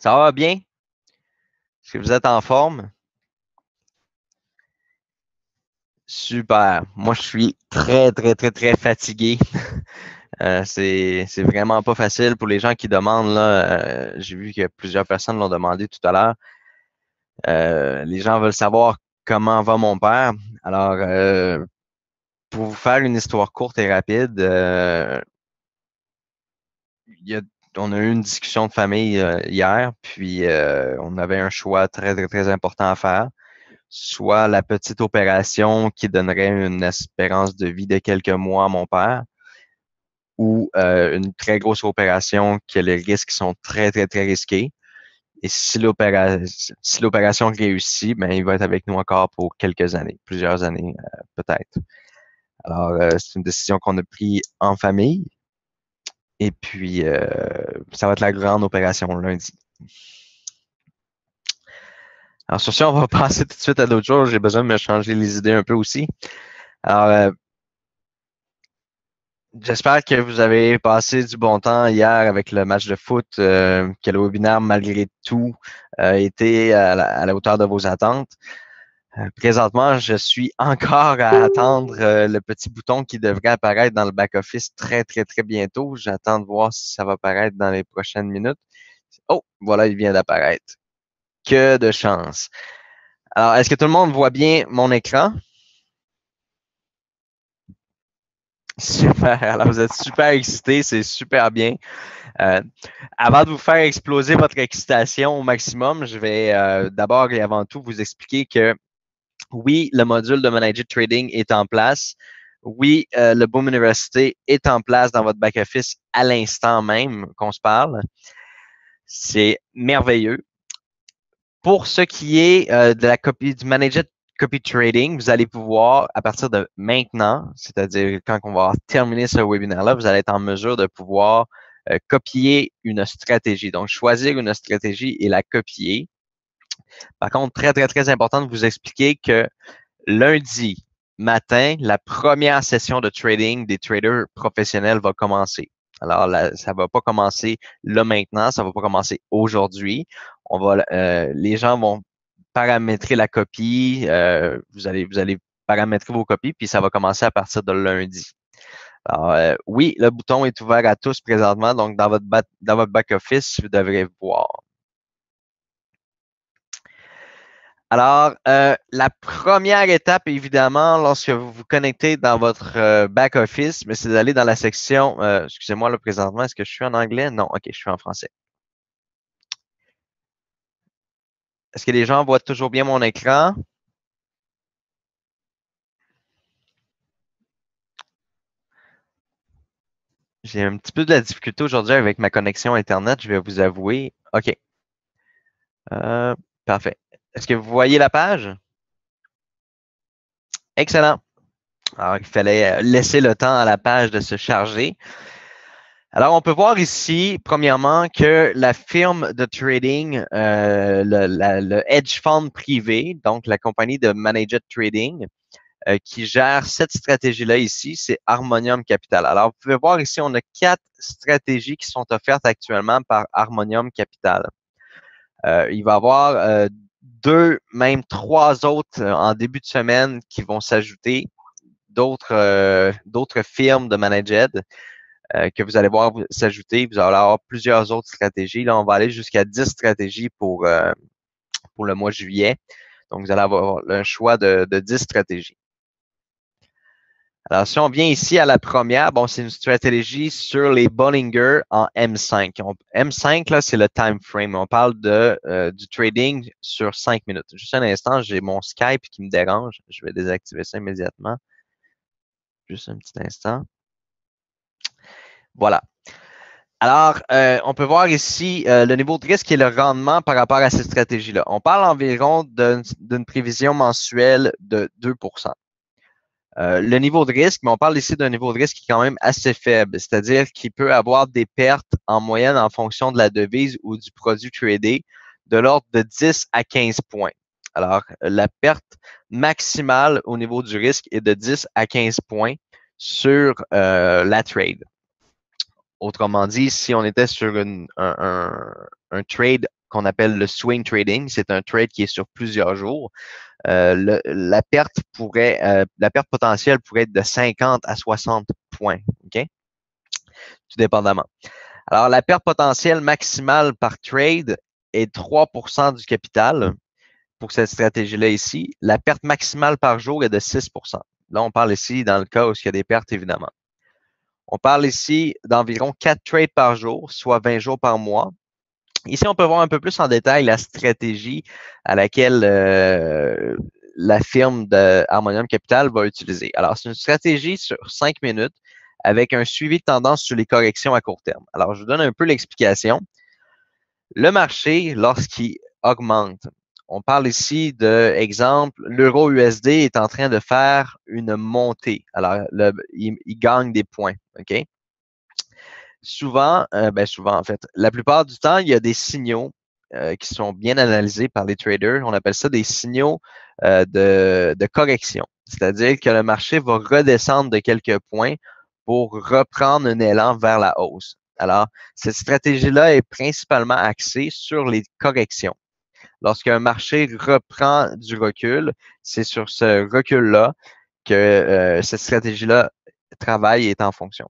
Ça va bien? Est-ce que vous êtes en forme? Super. Moi, je suis très, très, très, très fatigué. C'est vraiment pas facile pour les gens qui demandent, là. J'ai vu que plusieurs personnes l'ont demandé tout à l'heure. Les gens veulent savoir comment va mon père. Alors, pour vous faire une histoire courte et rapide, il y a- on a eu une discussion de famille hier, puis on avait un choix très, très, très important à faire. Soit la petite opération qui donnerait une espérance de vie de quelques mois à mon père, ou une très grosse opération que les risques sont très, très, très risqués. Et si l'opération réussit, ben, il va être avec nous encore pour quelques années, plusieurs années peut-être. Alors, c'est une décision qu'on a prise en famille. Et puis, ça va être la grande opération lundi. Alors, sur ce, on va passer tout de suite à d'autres choses. J'ai besoin de me changer les idées un peu aussi. Alors, j'espère que vous avez passé du bon temps hier avec le match de foot, que le webinaire, malgré tout, était à la hauteur de vos attentes. Présentement, je suis encore à attendre le petit bouton qui devrait apparaître dans le back-office très, très, très bientôt. J'attends de voir si ça va apparaître dans les prochaines minutes. Oh, voilà, il vient d'apparaître. Que de chance. Alors, est-ce que tout le monde voit bien mon écran? Super. Alors, vous êtes super excités, c'est super bien. Euh, Avant de vous faire exploser votre excitation au maximum, je vais d'abord et avant tout vous expliquer que oui, le module de Manager Trading est en place. Oui, le Boom University est en place dans votre back-office à l'instant même qu'on se parle. C'est merveilleux. Pour ce qui est de la copie du Manager Copy Trading, vous allez pouvoir, à partir de maintenant, c'est-à-dire quand on va terminer ce webinaire-là, vous allez être en mesure de pouvoir copier une stratégie. Donc, choisir une stratégie et la copier. Par contre, très, très, très important de vous expliquer que lundi matin, la première session de trading des traders professionnels va commencer. Alors, là, ça va pas commencer là maintenant, ça va pas commencer aujourd'hui. Les gens vont paramétrer la copie. Vous allez paramétrer vos copies, puis ça va commencer à partir de lundi. Alors, oui, le bouton est ouvert à tous présentement, donc dans votre back-office, vous devrez voir. Alors, la première étape, évidemment, lorsque vous vous connectez dans votre back-office, mais c'est d'aller dans la section, excusez-moi là présentement, est-ce que je suis en anglais? Non, ok, je suis en français. Est-ce que les gens voient toujours bien mon écran? J'ai un petit peu de la difficulté aujourd'hui avec ma connexion Internet, je vais vous avouer. OK. Euh, Parfait. Est-ce que vous voyez la page? Excellent. Alors, il fallait laisser le temps à la page de se charger. Alors, on peut voir ici, premièrement, que la firme de trading, le hedge fund privé, donc la compagnie de Managed Trading, qui gère cette stratégie-là ici, c'est Harmonium Capital. Alors, vous pouvez voir ici, on a 4 stratégies qui sont offertes actuellement par Harmonium Capital. Il va y avoir 2, même 3 autres en début de semaine qui vont s'ajouter, d'autres firmes de Managed que vous allez voir s'ajouter. Vous allez avoir plusieurs autres stratégies. Là, on va aller jusqu'à 10 stratégies pour le mois de juillet. Donc, vous allez avoir un choix de 10 stratégies. Alors, si on vient ici à la première, bon, c'est une stratégie sur les Bollinger en M5. M5, là, c'est le time frame. On parle du trading sur 5 minutes. Juste un instant, j'ai mon Skype qui me dérange. Je vais désactiver ça immédiatement. Juste un petit instant. Voilà. Alors, on peut voir ici le niveau de risque et le rendement par rapport à cette stratégie-là. On parle environ d'une prévision mensuelle de 2 le niveau de risque, mais on parle ici d'un niveau de risque qui est quand même assez faible, c'est-à-dire qu'il peut avoir des pertes en moyenne en fonction de la devise ou du produit tradé de l'ordre de 10 à 15 points. Alors, la perte maximale au niveau du risque est de 10 à 15 points sur la trade. Autrement dit, si on était sur un trade qu'on appelle le swing trading. C'est un trade qui est sur plusieurs jours. La perte potentielle pourrait être de 50 à 60 points, OK? Tout dépendamment. Alors, la perte potentielle maximale par trade est 3% du capital pour cette stratégie-là ici. La perte maximale par jour est de 6%. Là, on parle ici dans le cas où il y a des pertes, évidemment. On parle ici d'environ 4 trades par jour, soit 20 jours par mois. Ici, on peut voir un peu plus en détail la stratégie à laquelle la firme de Harmonium Capital va utiliser. Alors, c'est une stratégie sur 5 minutes avec un suivi de tendance sur les corrections à court terme. Alors, je vous donne un peu l'explication. Le marché, lorsqu'il augmente, on parle ici de, exemple, l'euro USD est en train de faire une montée. Alors, il gagne des points, OK? Souvent en fait, la plupart du temps, il y a des signaux qui sont bien analysés par les traders. On appelle ça des signaux de correction. C'est-à-dire que le marché va redescendre de quelques points pour reprendre un élan vers la hausse. Alors, cette stratégie-là est principalement axée sur les corrections. Lorsqu'un marché reprend du recul, c'est sur ce recul-là que cette stratégie-là travaille et est en fonction.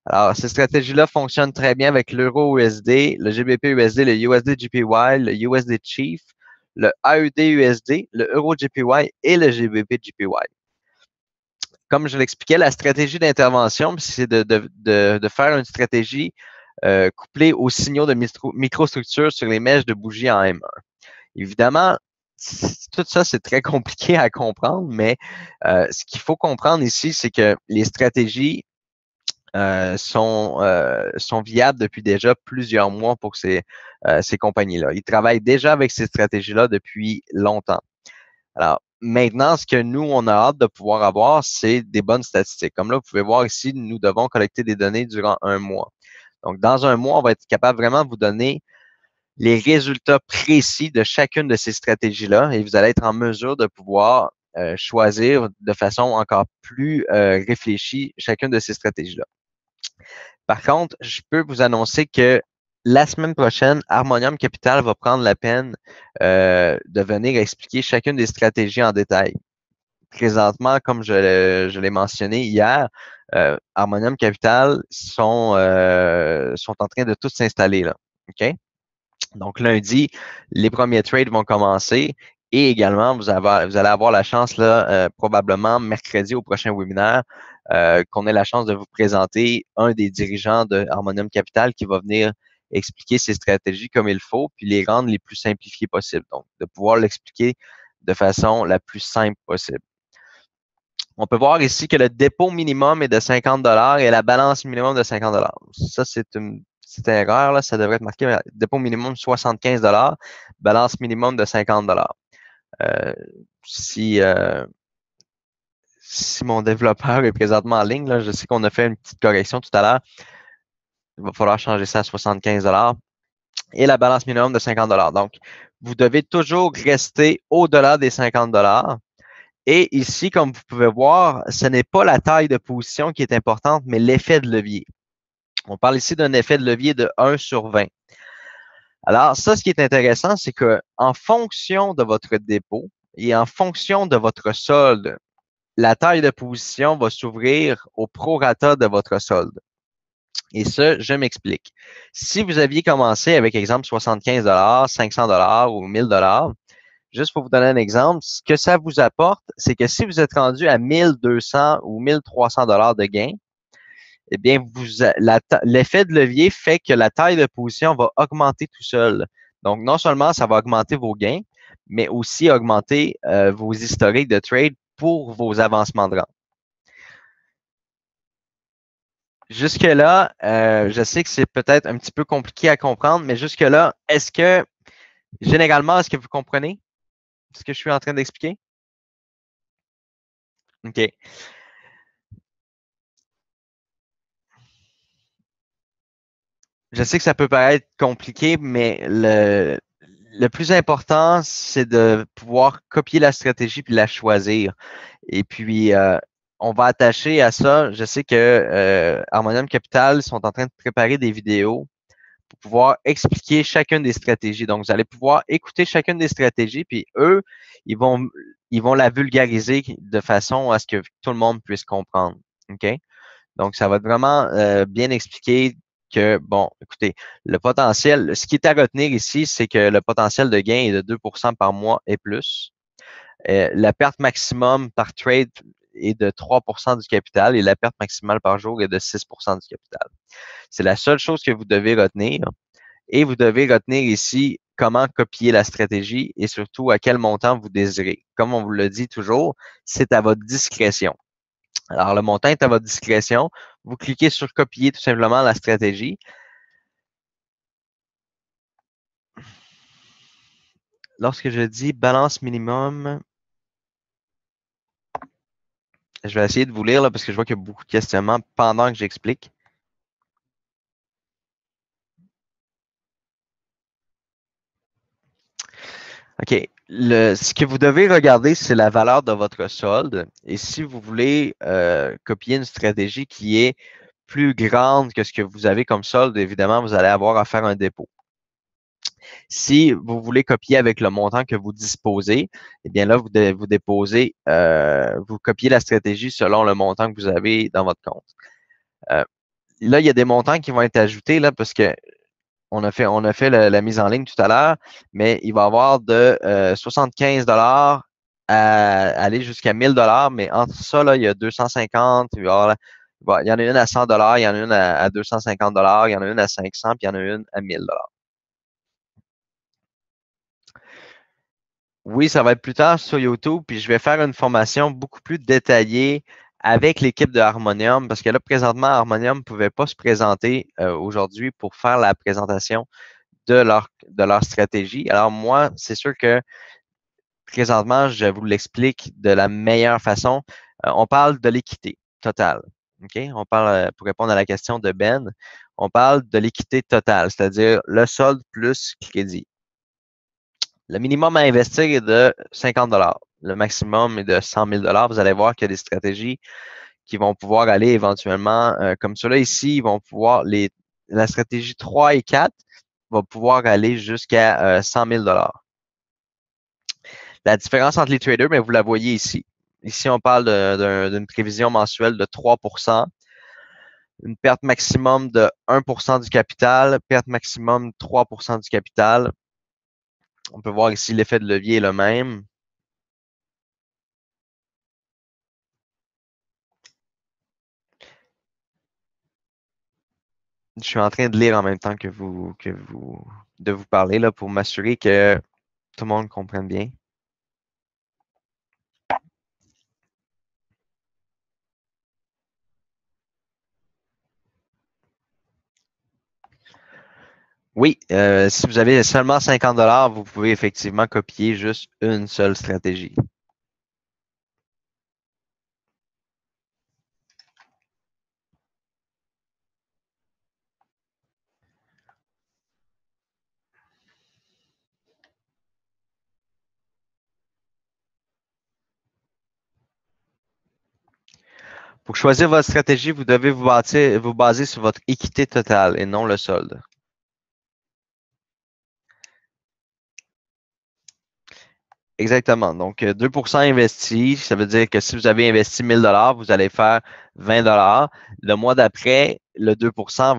Alors, ces stratégies-là fonctionnent très bien avec l'euro USD, le GBP USD, le USD JPY, le USD Chief, le AED USD, le euro JPY et le GBP JPY. Comme je l'expliquais, la stratégie d'intervention, c'est de faire une stratégie couplée aux signaux de microstructure sur les mèches de bougies en M1. Évidemment, tout ça, c'est très compliqué à comprendre, mais ce qu'il faut comprendre ici, c'est que les stratégies sont viables depuis déjà plusieurs mois pour ces compagnies-là. Ils travaillent déjà avec ces stratégies-là depuis longtemps. Alors, maintenant, ce que nous, on a hâte de pouvoir avoir, c'est des bonnes statistiques. Comme là, vous pouvez voir ici, nous devons collecter des données durant un mois. Donc, dans un mois, on va être capable vraiment de vous donner les résultats précis de chacune de ces stratégies-là et vous allez être en mesure de pouvoir choisir de façon encore plus réfléchie chacune de ces stratégies-là. Par contre, je peux vous annoncer que la semaine prochaine, Harmonium Capital va prendre la peine de venir expliquer chacune des stratégies en détail. Présentement, comme je l'ai mentionné hier, Harmonium Capital sont en train de tout s'installer là. OK? Donc, lundi, les premiers trades vont commencer et également, vous allez avoir la chance, là, probablement mercredi au prochain webinaire, qu'on ait la chance de vous présenter un des dirigeants de Harmonium Capital qui va venir expliquer ses stratégies comme il faut, puis les rendre les plus simplifiées possibles. Donc, de pouvoir l'expliquer de façon la plus simple possible. On peut voir ici que le dépôt minimum est de 50 et la balance minimum de 50 Ça, c'est une petite erreur, là, ça devrait être marqué dépôt minimum 75 balance minimum de 50 si mon développeur est présentement en ligne, là, je sais qu'on a fait une petite correction tout à l'heure. Il va falloir changer ça à 75 et la balance minimum de 50 Donc, vous devez toujours rester au-delà des 50 Et ici, comme vous pouvez voir, ce n'est pas la taille de position qui est importante, mais l'effet de levier. On parle ici d'un effet de levier de 1 sur 20. Alors, ça, ce qui est intéressant, c'est que en fonction de votre dépôt et en fonction de votre solde, la taille de position va s'ouvrir au prorata de votre solde. Et ça, je m'explique. Si vous aviez commencé avec, exemple, 75 500 ou 1000 juste pour vous donner un exemple, ce que ça vous apporte, c'est que si vous êtes rendu à 1200 ou 1300 de gain, eh bien, l'effet de levier fait que la taille de position va augmenter tout seul. Donc, non seulement ça va augmenter vos gains, mais aussi augmenter vos historiques de trade pour vos avancements de rang. Jusque-là, je sais que c'est peut-être un petit peu compliqué à comprendre, mais jusque-là, généralement, est-ce que vous comprenez ce que je suis en train d'expliquer? OK. Je sais que ça peut paraître compliqué, mais le plus important, c'est de pouvoir copier la stratégie puis la choisir. Et puis, on va attacher à ça. Je sais que Harmonium Capital sont en train de préparer des vidéos pour pouvoir expliquer chacune des stratégies. Donc, vous allez pouvoir écouter chacune des stratégies, puis eux, ils vont la vulgariser de façon à ce que tout le monde puisse comprendre. OK? Donc, ça va être vraiment bien expliquer que, bon, écoutez, le potentiel, ce qui est à retenir ici, c'est que le potentiel de gain est de 2 par mois et plus. La perte maximum par trade est de 3 du capital et la perte maximale par jour est de 6 du capital. C'est la seule chose que vous devez retenir. Et vous devez retenir ici comment copier la stratégie et surtout à quel montant vous désirez. Comme on vous le dit toujours, c'est à votre discrétion. Alors, le montant est à votre discrétion. Vous cliquez sur copier tout simplement la stratégie. Lorsque je dis balance minimum, je vais essayer de vous lire là, parce que je vois qu'il y a beaucoup de questionnements pendant que j'explique. OK. Ce que vous devez regarder, c'est la valeur de votre solde. Et si vous voulez copier une stratégie qui est plus grande que ce que vous avez comme solde, évidemment, vous allez avoir à faire un dépôt. Si vous voulez copier avec le montant que vous disposez, eh bien là, vous déposez, vous copiez la stratégie selon le montant que vous avez dans votre compte. Là, il y a des montants qui vont être ajoutés là parce que on a fait la mise en ligne tout à l'heure, mais il va y avoir de 75 à aller jusqu'à 1000 mais entre ça, là, il y a 250, il y en a une à 100 il y en a une à 250 il y en a une à 500, puis il y en a une à 1000 Oui, ça va être plus tard sur YouTube, puis je vais faire une formation beaucoup plus détaillée avec l'équipe de Harmonium, parce que là, présentement, Harmonium ne pouvait pas se présenter aujourd'hui pour faire la présentation de leur stratégie. Alors moi, c'est sûr que présentement, je vous l'explique de la meilleure façon. On parle de l'équité totale. OK? On parle, pour répondre à la question de Ben, on parle de l'équité totale, c'est-à-dire le solde plus crédit. Le minimum à investir est de 50 Le maximum est de 100 000 Vous allez voir qu'il y a des stratégies qui vont pouvoir aller éventuellement, comme cela ici, ils vont pouvoir, la stratégie 3 et 4 va pouvoir aller jusqu'à 100 000 La différence entre les traders, mais vous la voyez ici. Ici, on parle d'une prévision mensuelle de 3 une perte maximum de 1 du capital, perte maximum 3 du capital. On peut voir ici l'effet de levier est le même. Je suis en train de lire en même temps de vous parler là, pour m'assurer que tout le monde comprenne bien. Oui, si vous avez seulement 50 vous pouvez effectivement copier juste une seule stratégie. Pour choisir votre stratégie, vous devez vous baser sur votre équité totale et non le solde. Exactement. Donc, 2 investi, ça veut dire que si vous avez investi 1000 vous allez faire 20 Le mois d'après, le 2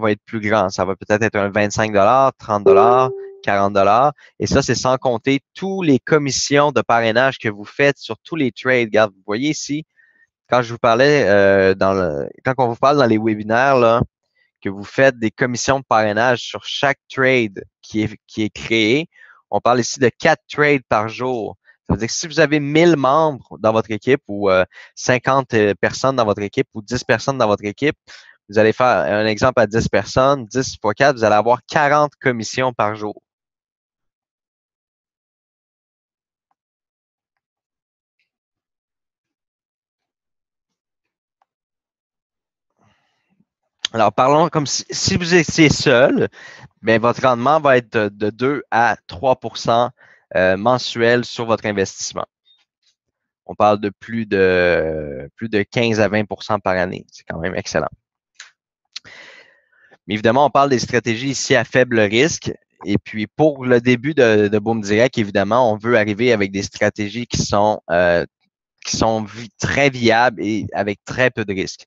va être plus grand. Ça va peut-être être un 25 30 40 Et ça, c'est sans compter tous les commissions de parrainage que vous faites sur tous les trades. Regarde, vous voyez ici, quand je vous parlais quand on vous parle dans les webinaires, là, que vous faites des commissions de parrainage sur chaque trade qui est créé, on parle ici de 4 trades par jour. Ça veut dire que si vous avez 1000 membres dans votre équipe ou 50 personnes dans votre équipe ou 10 personnes dans votre équipe, vous allez faire un exemple à 10 personnes, 10 fois 4, vous allez avoir 40 commissions par jour. Alors, parlons comme si vous étiez seul, bien, votre rendement va être de 2 à 3 mensuel sur votre investissement. On parle de plus de 15 à 20 par année. C'est quand même excellent. Mais évidemment, on parle des stratégies ici à faible risque. Et puis, pour le début de Boom Direct, évidemment, on veut arriver avec des stratégies qui sont très viables et avec très peu de risques.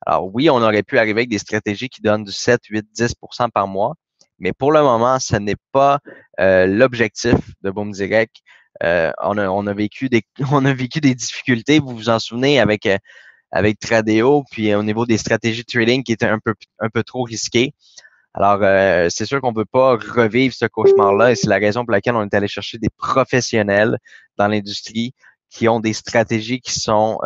Alors oui, on aurait pu arriver avec des stratégies qui donnent du 7, 8, 10 par mois, mais pour le moment, ce n'est pas l'objectif de Boom Direct. On a vécu on a vécu des difficultés, vous vous en souvenez, avec Tradeo, puis au niveau des stratégies de trading qui étaient un peu trop risquées. Alors, c'est sûr qu'on ne veut pas revivre ce cauchemar-là et c'est la raison pour laquelle on est allé chercher des professionnels dans l'industrie qui ont des stratégies qui sont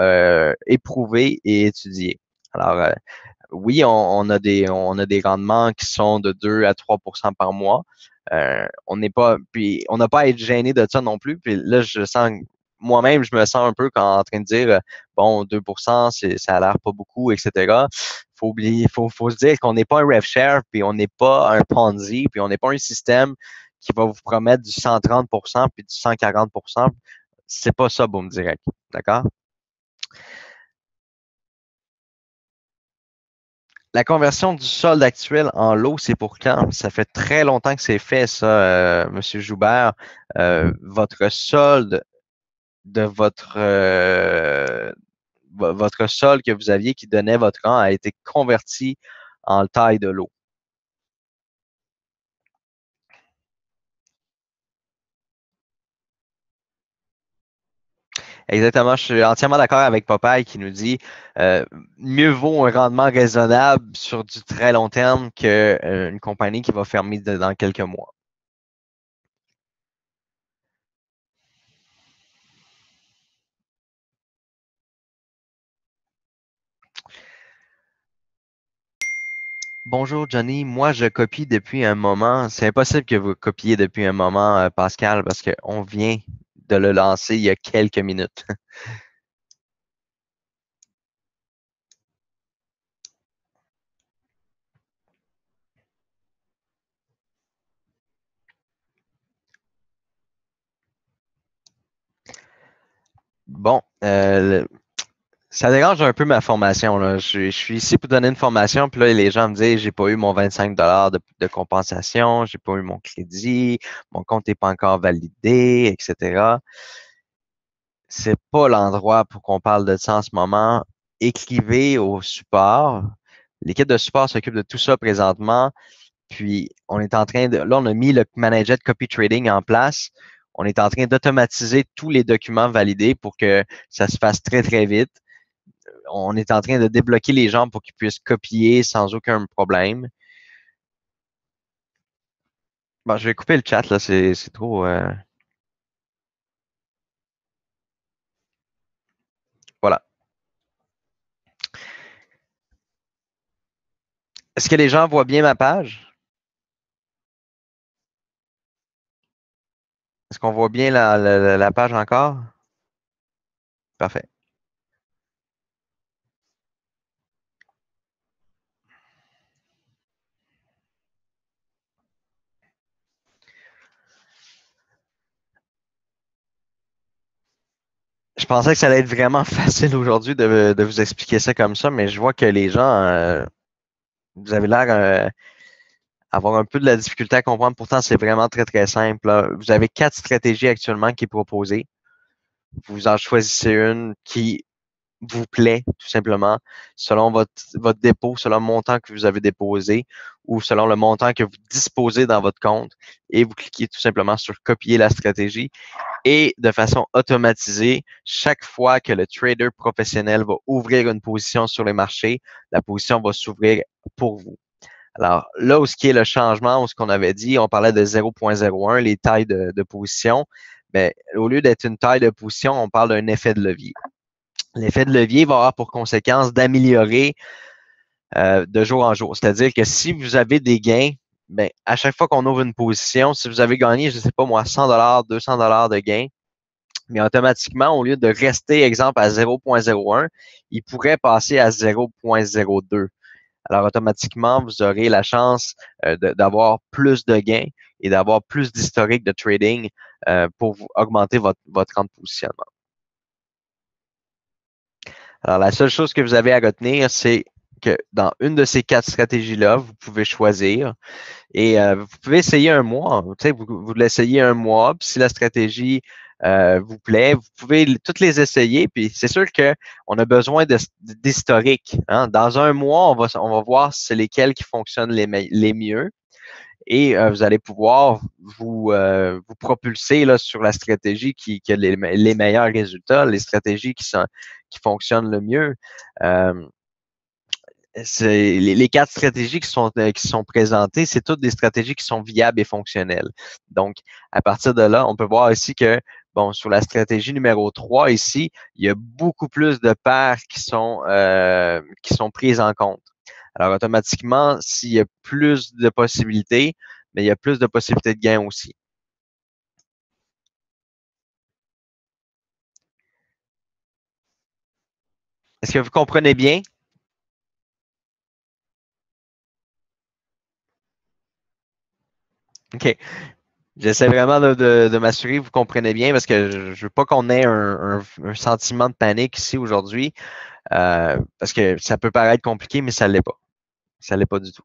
éprouvées et étudiées. Alors, oui, on a des rendements qui sont de 2 à 3 par mois. On n'est pas, puis on n'a pas à être gêné de ça non plus. Puis là, moi-même, je me sens un peu en train de dire, bon, 2 ça a l'air pas beaucoup, etc. Faut se dire qu'on n'est pas un rev share, puis on n'est pas un Ponzi, puis on n'est pas un système qui va vous promettre du 130 puis du 140 C'est pas ça, Boom Direct. D'accord? La conversion du solde actuel en lot, c'est pour quand? Ça fait très longtemps que c'est fait, ça, Monsieur Joubert. Votre solde de votre solde que vous aviez qui donnait votre rang a été converti en taille de lot. Exactement, je suis entièrement d'accord avec Popeye qui nous dit mieux vaut un rendement raisonnable sur du très long terme qu'une compagnie qui va fermer dans quelques mois. Bonjour Johnny, moi je copie depuis un moment. C'est impossible que vous copiez depuis un moment, Pascal, parce qu'on vient de le lancer il y a quelques minutes. Bon, ça dérange un peu ma formation, là. Je suis ici pour donner une formation, puis là, les gens me disent, j'ai pas eu mon 25 de compensation, j'ai pas eu mon crédit, mon compte n'est pas encore validé, etc. C'est pas l'endroit pour qu'on parle de ça en ce moment. Écrivez au support. L'équipe de support s'occupe de tout ça présentement. Puis, on est en train de, là, on a mis le manager de copy trading en place. On est en train d'automatiser tous les documents validés pour que ça se fasse très, très vite. On est en train de débloquer les gens pour qu'ils puissent copier sans aucun problème. Bon, je vais couper le chat, là, c'est trop. Voilà. Est-ce que les gens voient bien ma page? Est-ce qu'on voit bien la page encore? Parfait. Je pensais que ça allait être vraiment facile aujourd'hui de vous expliquer ça comme ça, mais je vois que les gens, vous avez l'air avoir un peu de la difficulté à comprendre. Pourtant, c'est vraiment très, très simple, là. Vous avez 4 stratégies actuellement qui est proposées. Vous en choisissez une qui vous plaît, tout simplement, selon votre dépôt, selon le montant que vous avez déposé ou selon le montant que vous disposez dans votre compte. Et vous cliquez tout simplement sur copier la stratégie. Et de façon automatisée, chaque fois que le trader professionnel va ouvrir une position sur les marchés, la position va s'ouvrir pour vous. Alors là où ce qui est le changement, où ce qu'on avait dit, on parlait de 0.01, les tailles de position, mais au lieu d'être une taille de position, on parle d'un effet de levier. L'effet de levier va avoir pour conséquence d'améliorer de jour en jour. C'est-à-dire que si vous avez des gains, ben, à chaque fois qu'on ouvre une position, si vous avez gagné, je ne sais pas moi, 100 200 de gains, mais automatiquement, au lieu de rester, exemple, à 0.01, il pourrait passer à 0.02. Alors, automatiquement, vous aurez la chance d'avoir plus de gains et d'avoir plus d'historique de trading pour augmenter votre rang de positionnement. Alors, la seule chose que vous avez à retenir, c'est que dans une de ces 4 stratégies-là, vous pouvez choisir et vous pouvez essayer un mois. Tu sais, vous l'essayez un mois, puis si la stratégie vous plaît, vous pouvez toutes les essayer. Puis c'est sûr qu'on a besoin d'historique. Hein. Dans un mois, on va voir c'est lesquels qui fonctionnent les mieux. Et vous allez pouvoir vous propulser là, sur la stratégie qui a les meilleurs résultats, les stratégies qui fonctionnent le mieux. Euh, les 4 stratégies qui sont présentées, c'est toutes des stratégies qui sont viables et fonctionnelles. Donc, à partir de là, on peut voir ici que, bon, sur la stratégie numéro 3 ici, il y a beaucoup plus de paires qui sont prises en compte. Alors, automatiquement, s'il y a plus de possibilités, mais il y a plus de possibilités de gain aussi. Est-ce que vous comprenez bien? OK. J'essaie vraiment de m'assurer que vous comprenez bien parce que je ne veux pas qu'on ait un sentiment de panique ici aujourd'hui parce que ça peut paraître compliqué, mais ça ne l'est pas. Ça ne l'est pas du tout.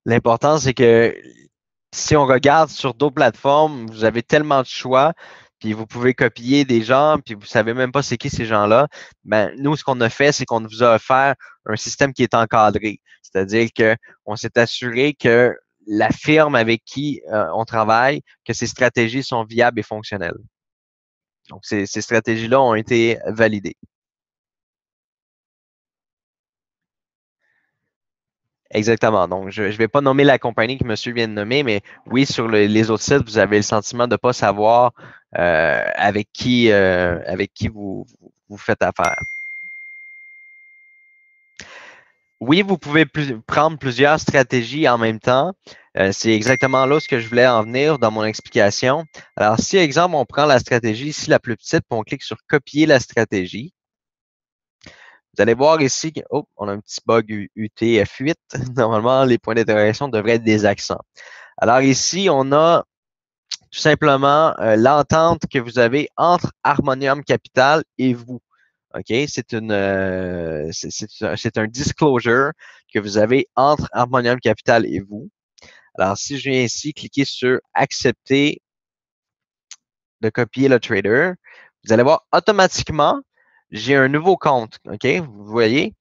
L'important, c'est que si on regarde sur d'autres plateformes, vous avez tellement de choix, puis vous pouvez copier des gens, puis vous savez même pas c'est qui ces gens-là. Ben, nous, ce qu'on a fait, c'est qu'on vous a offert un système qui est encadré. C'est-à-dire qu'on s'est assuré que la firme avec qui on travaille, que ces stratégies sont viables et fonctionnelles. Donc, ces stratégies-là ont été validées. Exactement. Donc, je ne vais pas nommer la compagnie que monsieur vient de nommer, mais oui, sur les autres sites, vous avez le sentiment de ne pas savoir avec qui vous faites affaire. Oui, vous pouvez prendre plusieurs stratégies en même temps. C'est exactement là ce que je voulais en venir dans mon explication. Alors, si, exemple, on prend la stratégie ici la plus petite, puis on clique sur copier la stratégie, vous allez voir ici oh, on a un petit bug UTF-8. Normalement, les points d'interrogation devraient être des accents. Alors ici, on a tout simplement l'entente que vous avez entre Harmonium Capital et vous. OK? C'est un disclosure que vous avez entre Harmonium Capital et vous. Alors, si je viens ici cliquer sur accepter de copier le trader, vous allez voir automatiquement, j'ai un nouveau compte. OK? Vous voyez?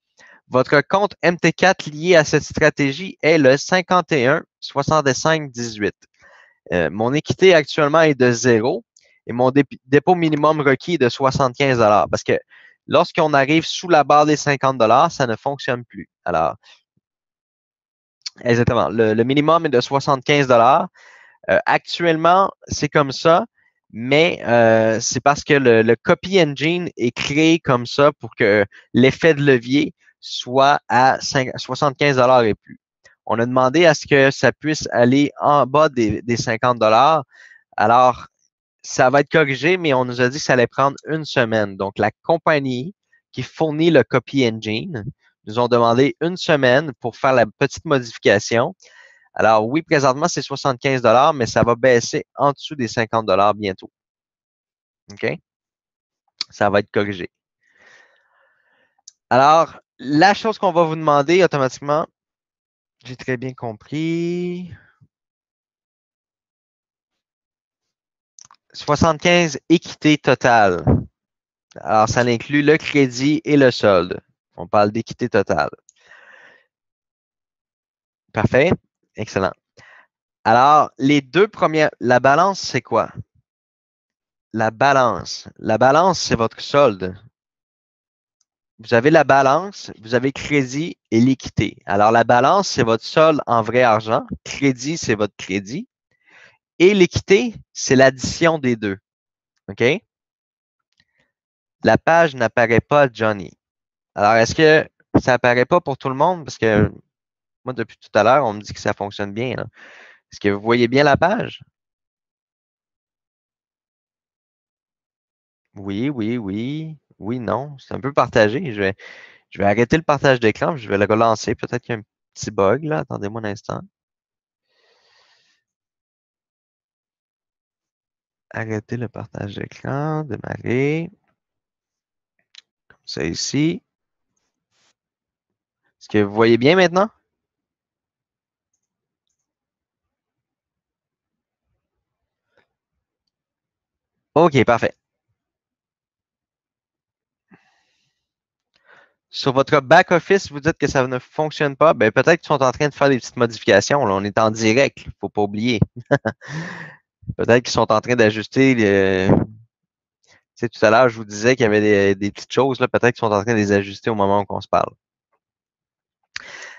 Votre compte MT4 lié à cette stratégie est le 51 65 18. Mon équité actuellement est de 0 et mon dépôt minimum requis est de 75 parce que lorsqu'on arrive sous la barre des 50 ça ne fonctionne plus. Alors, exactement. Le minimum est de 75 actuellement, c'est comme ça, mais c'est parce que le copy engine est créé comme ça pour que l'effet de levier soit à 75 et plus. On a demandé à ce que ça puisse aller en bas des 50 alors, ça va être corrigé, mais on nous a dit que ça allait prendre une semaine. Donc, la compagnie qui fournit le copy engine nous ont demandé une semaine pour faire la petite modification. Alors, oui, présentement, c'est 75 mais ça va baisser en dessous des 50 bientôt. OK? Ça va être corrigé. Alors, la chose qu'on va vous demander automatiquement, j'ai très bien compris. 75 équité totale. Alors, ça inclut le crédit et le solde. On parle d'équité totale. Parfait. Excellent. Alors, les deux premières, la balance, c'est quoi? La balance. La balance, c'est votre solde. Vous avez la balance, vous avez crédit et l'équité. Alors, la balance, c'est votre solde en vrai argent. Crédit, c'est votre crédit. Et l'équité, c'est l'addition des deux. OK? La page n'apparaît pas, Johnny. Alors, est-ce que ça apparaît pas pour tout le monde? Parce que moi, depuis tout à l'heure, on me dit que ça fonctionne bien. Là. Est-ce que vous voyez bien la page? Oui, oui, oui. Oui, non. C'est un peu partagé. Je vais arrêter le partage d'écran, je vais le relancer. Peut-être qu'il y a un petit bug là. Attendez-moi un instant. Arrêter le partage d'écran, démarrer. Comme ça ici. Est-ce que vous voyez bien maintenant? OK, parfait. Sur votre back-office, vous dites que ça ne fonctionne pas. Ben, peut-être qu'ils sont en train de faire des petites modifications. Là. On est en direct, il ne faut pas oublier. Peut-être qu'ils sont en train d'ajuster. Tu sais, tout à l'heure, je vous disais qu'il y avait des petites choses. Là. Peut-être qu'ils sont en train de les ajuster au moment où on se parle.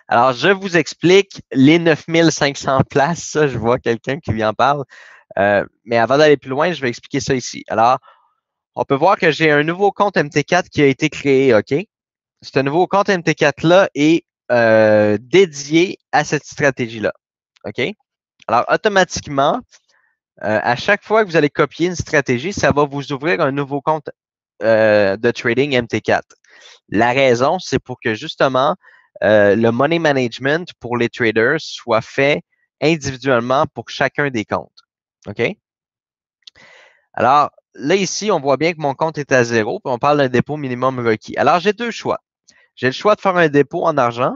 Alors, je vous explique les 9500 places. Ça, je vois quelqu'un qui lui en parle. Mais avant d'aller plus loin, je vais expliquer ça ici. Alors, on peut voir que j'ai un nouveau compte MT4 qui a été créé, OK? Ce nouveau compte MT4-là est dédié à cette stratégie-là. OK? Alors, automatiquement, à chaque fois que vous allez copier une stratégie, ça va vous ouvrir un nouveau compte de trading MT4. La raison, c'est pour que justement, le money management pour les traders soit fait individuellement pour chacun des comptes. OK? Alors, là, ici, on voit bien que mon compte est à 0, puis on parle d'un dépôt minimum requis. Alors, j'ai deux choix. J'ai le choix de faire un dépôt en argent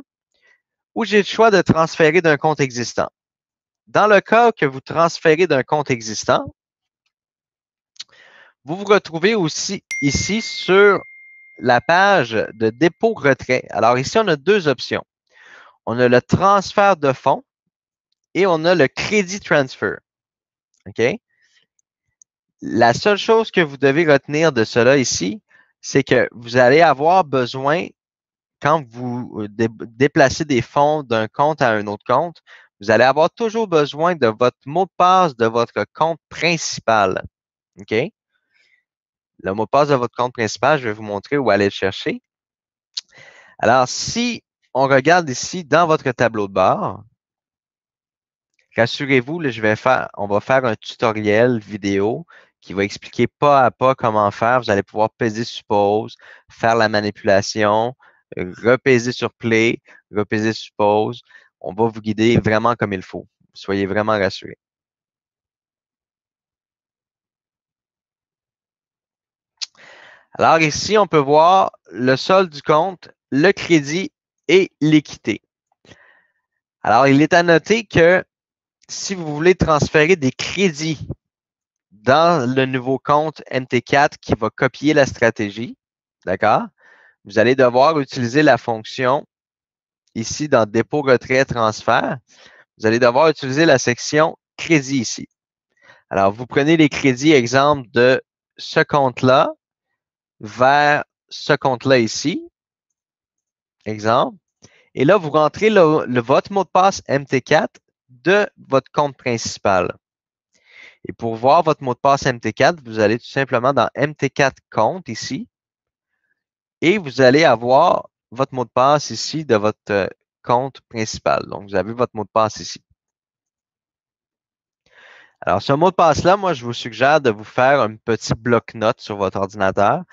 ou j'ai le choix de transférer d'un compte existant. Dans le cas que vous transférez d'un compte existant, vous vous retrouvez aussi ici sur la page de dépôt-retrait. Alors ici, on a deux options. On a le transfert de fonds et on a le crédit transfer. OK? La seule chose que vous devez retenir de cela ici, c'est que vous allez avoir besoin, quand vous déplacez des fonds d'un compte à un autre compte, vous allez avoir toujours besoin de votre mot de passe de votre compte principal. OK? Le mot de passe de votre compte principal, je vais vous montrer où aller le chercher. Alors, si on regarde ici dans votre tableau de bord, rassurez-vous, on va faire un tutoriel vidéo qui va expliquer pas à pas comment faire. Vous allez pouvoir peser sur pause, faire la manipulation, repaiser sur play, repaiser sur pause. On va vous guider vraiment comme il faut. Soyez vraiment rassurés. Alors ici, on peut voir le solde du compte, le crédit et l'équité. Alors, il est à noter que si vous voulez transférer des crédits dans le nouveau compte MT4 qui va copier la stratégie, d'accord? Vous allez devoir utiliser la fonction ici dans dépôt, retrait, transfert. Vous allez devoir utiliser la section crédit ici. Alors, vous prenez les crédits, exemple, de ce compte-là vers ce compte-là ici, exemple. Et là, vous rentrez votre mot de passe MT4 de votre compte principal. Et pour voir votre mot de passe MT4, vous allez tout simplement dans MT4 compte ici et vous allez avoir votre mot de passe ici de votre compte principal. Donc, vous avez votre mot de passe ici. Alors, ce mot de passe-là, moi, je vous suggère de vous faire un petit bloc-notes sur votre ordinateur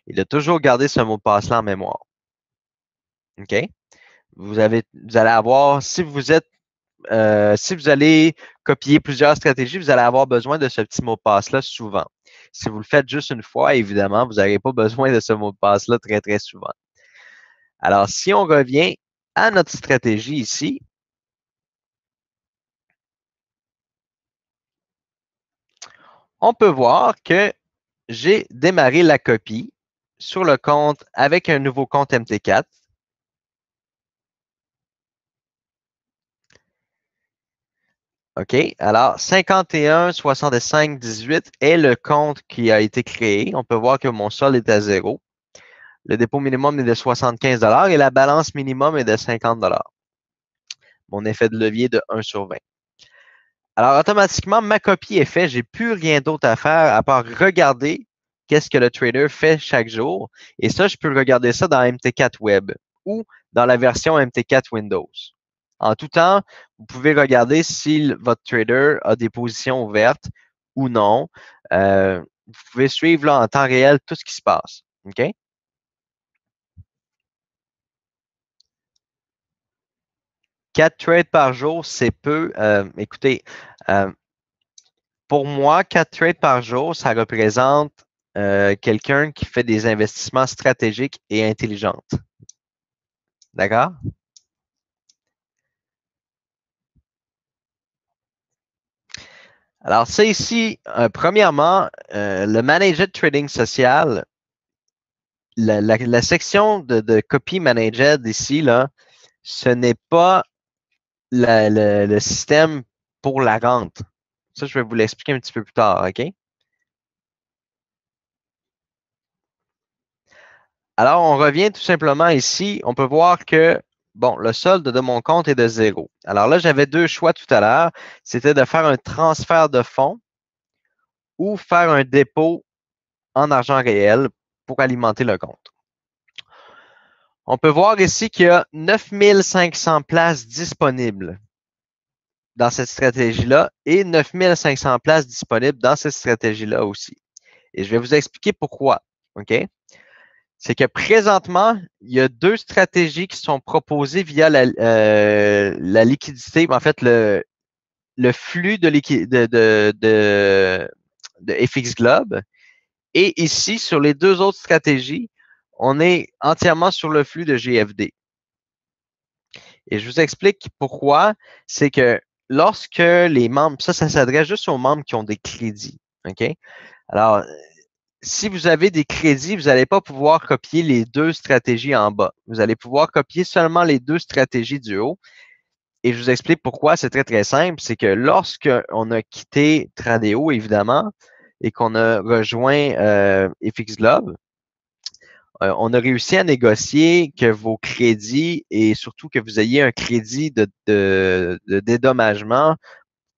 et de toujours garder ce mot de passe-là en mémoire. OK? Vous allez avoir, si vous allez copier plusieurs stratégies, vous allez avoir besoin de ce petit mot de passe-là souvent. Si vous le faites juste une fois, évidemment, vous n'aurez pas besoin de ce mot de passe-là très, très souvent. Alors, si on revient à notre stratégie ici, on peut voir que j'ai démarré la copie sur le compte avec un nouveau compte MT4. OK, alors 51,65,18 est le compte qui a été créé. On peut voir que mon solde est à 0. Le dépôt minimum est de 75 et la balance minimum est de 50 Mon effet de levier de 1 sur 20. Alors, automatiquement, ma copie est faite. Je n'ai plus rien d'autre à faire à part regarder qu'est-ce que le trader fait chaque jour. Et ça, je peux regarder ça dans MT4 Web ou dans la version MT4 Windows. En tout temps, vous pouvez regarder si votre trader a des positions ouvertes ou non. Vous pouvez suivre là, en temps réel tout ce qui se passe. OK? 4 trades par jour, c'est peu. Écoutez, pour moi, 4 trades par jour, ça représente quelqu'un qui fait des investissements stratégiques et intelligents. D'accord? Alors, ça ici, premièrement, le manager de trading social, la section de copy manager d'ici, là, ce n'est pas le système pour la rente. Ça, je vais vous l'expliquer un petit peu plus tard, OK? Alors, on revient tout simplement ici. On peut voir que, bon, le solde de mon compte est de 0. Alors là, j'avais deux choix tout à l'heure. C'était de faire un transfert de fonds ou faire un dépôt en argent réel pour alimenter le compte. On peut voir ici qu'il y a 9500 places disponibles dans cette stratégie-là et 9500 places disponibles dans cette stratégie-là aussi. Et je vais vous expliquer pourquoi. OK? C'est que présentement, il y a deux stratégies qui sont proposées via la liquidité, en fait, le flux de FX Globe. Et ici, sur les deux autres stratégies, on est entièrement sur le flux de GFD. Et je vous explique pourquoi. C'est que lorsque les membres, ça s'adresse juste aux membres qui ont des crédits. OK? Alors, si vous avez des crédits, vous n'allez pas pouvoir copier les deux stratégies en bas. Vous allez pouvoir copier seulement les deux stratégies du haut. Et je vous explique pourquoi. C'est très, très simple. C'est que lorsqu'on a quitté Tradeo, évidemment, et qu'on a rejoint FX Globe, on a réussi à négocier que vos crédits et surtout que vous ayez un crédit de dédommagement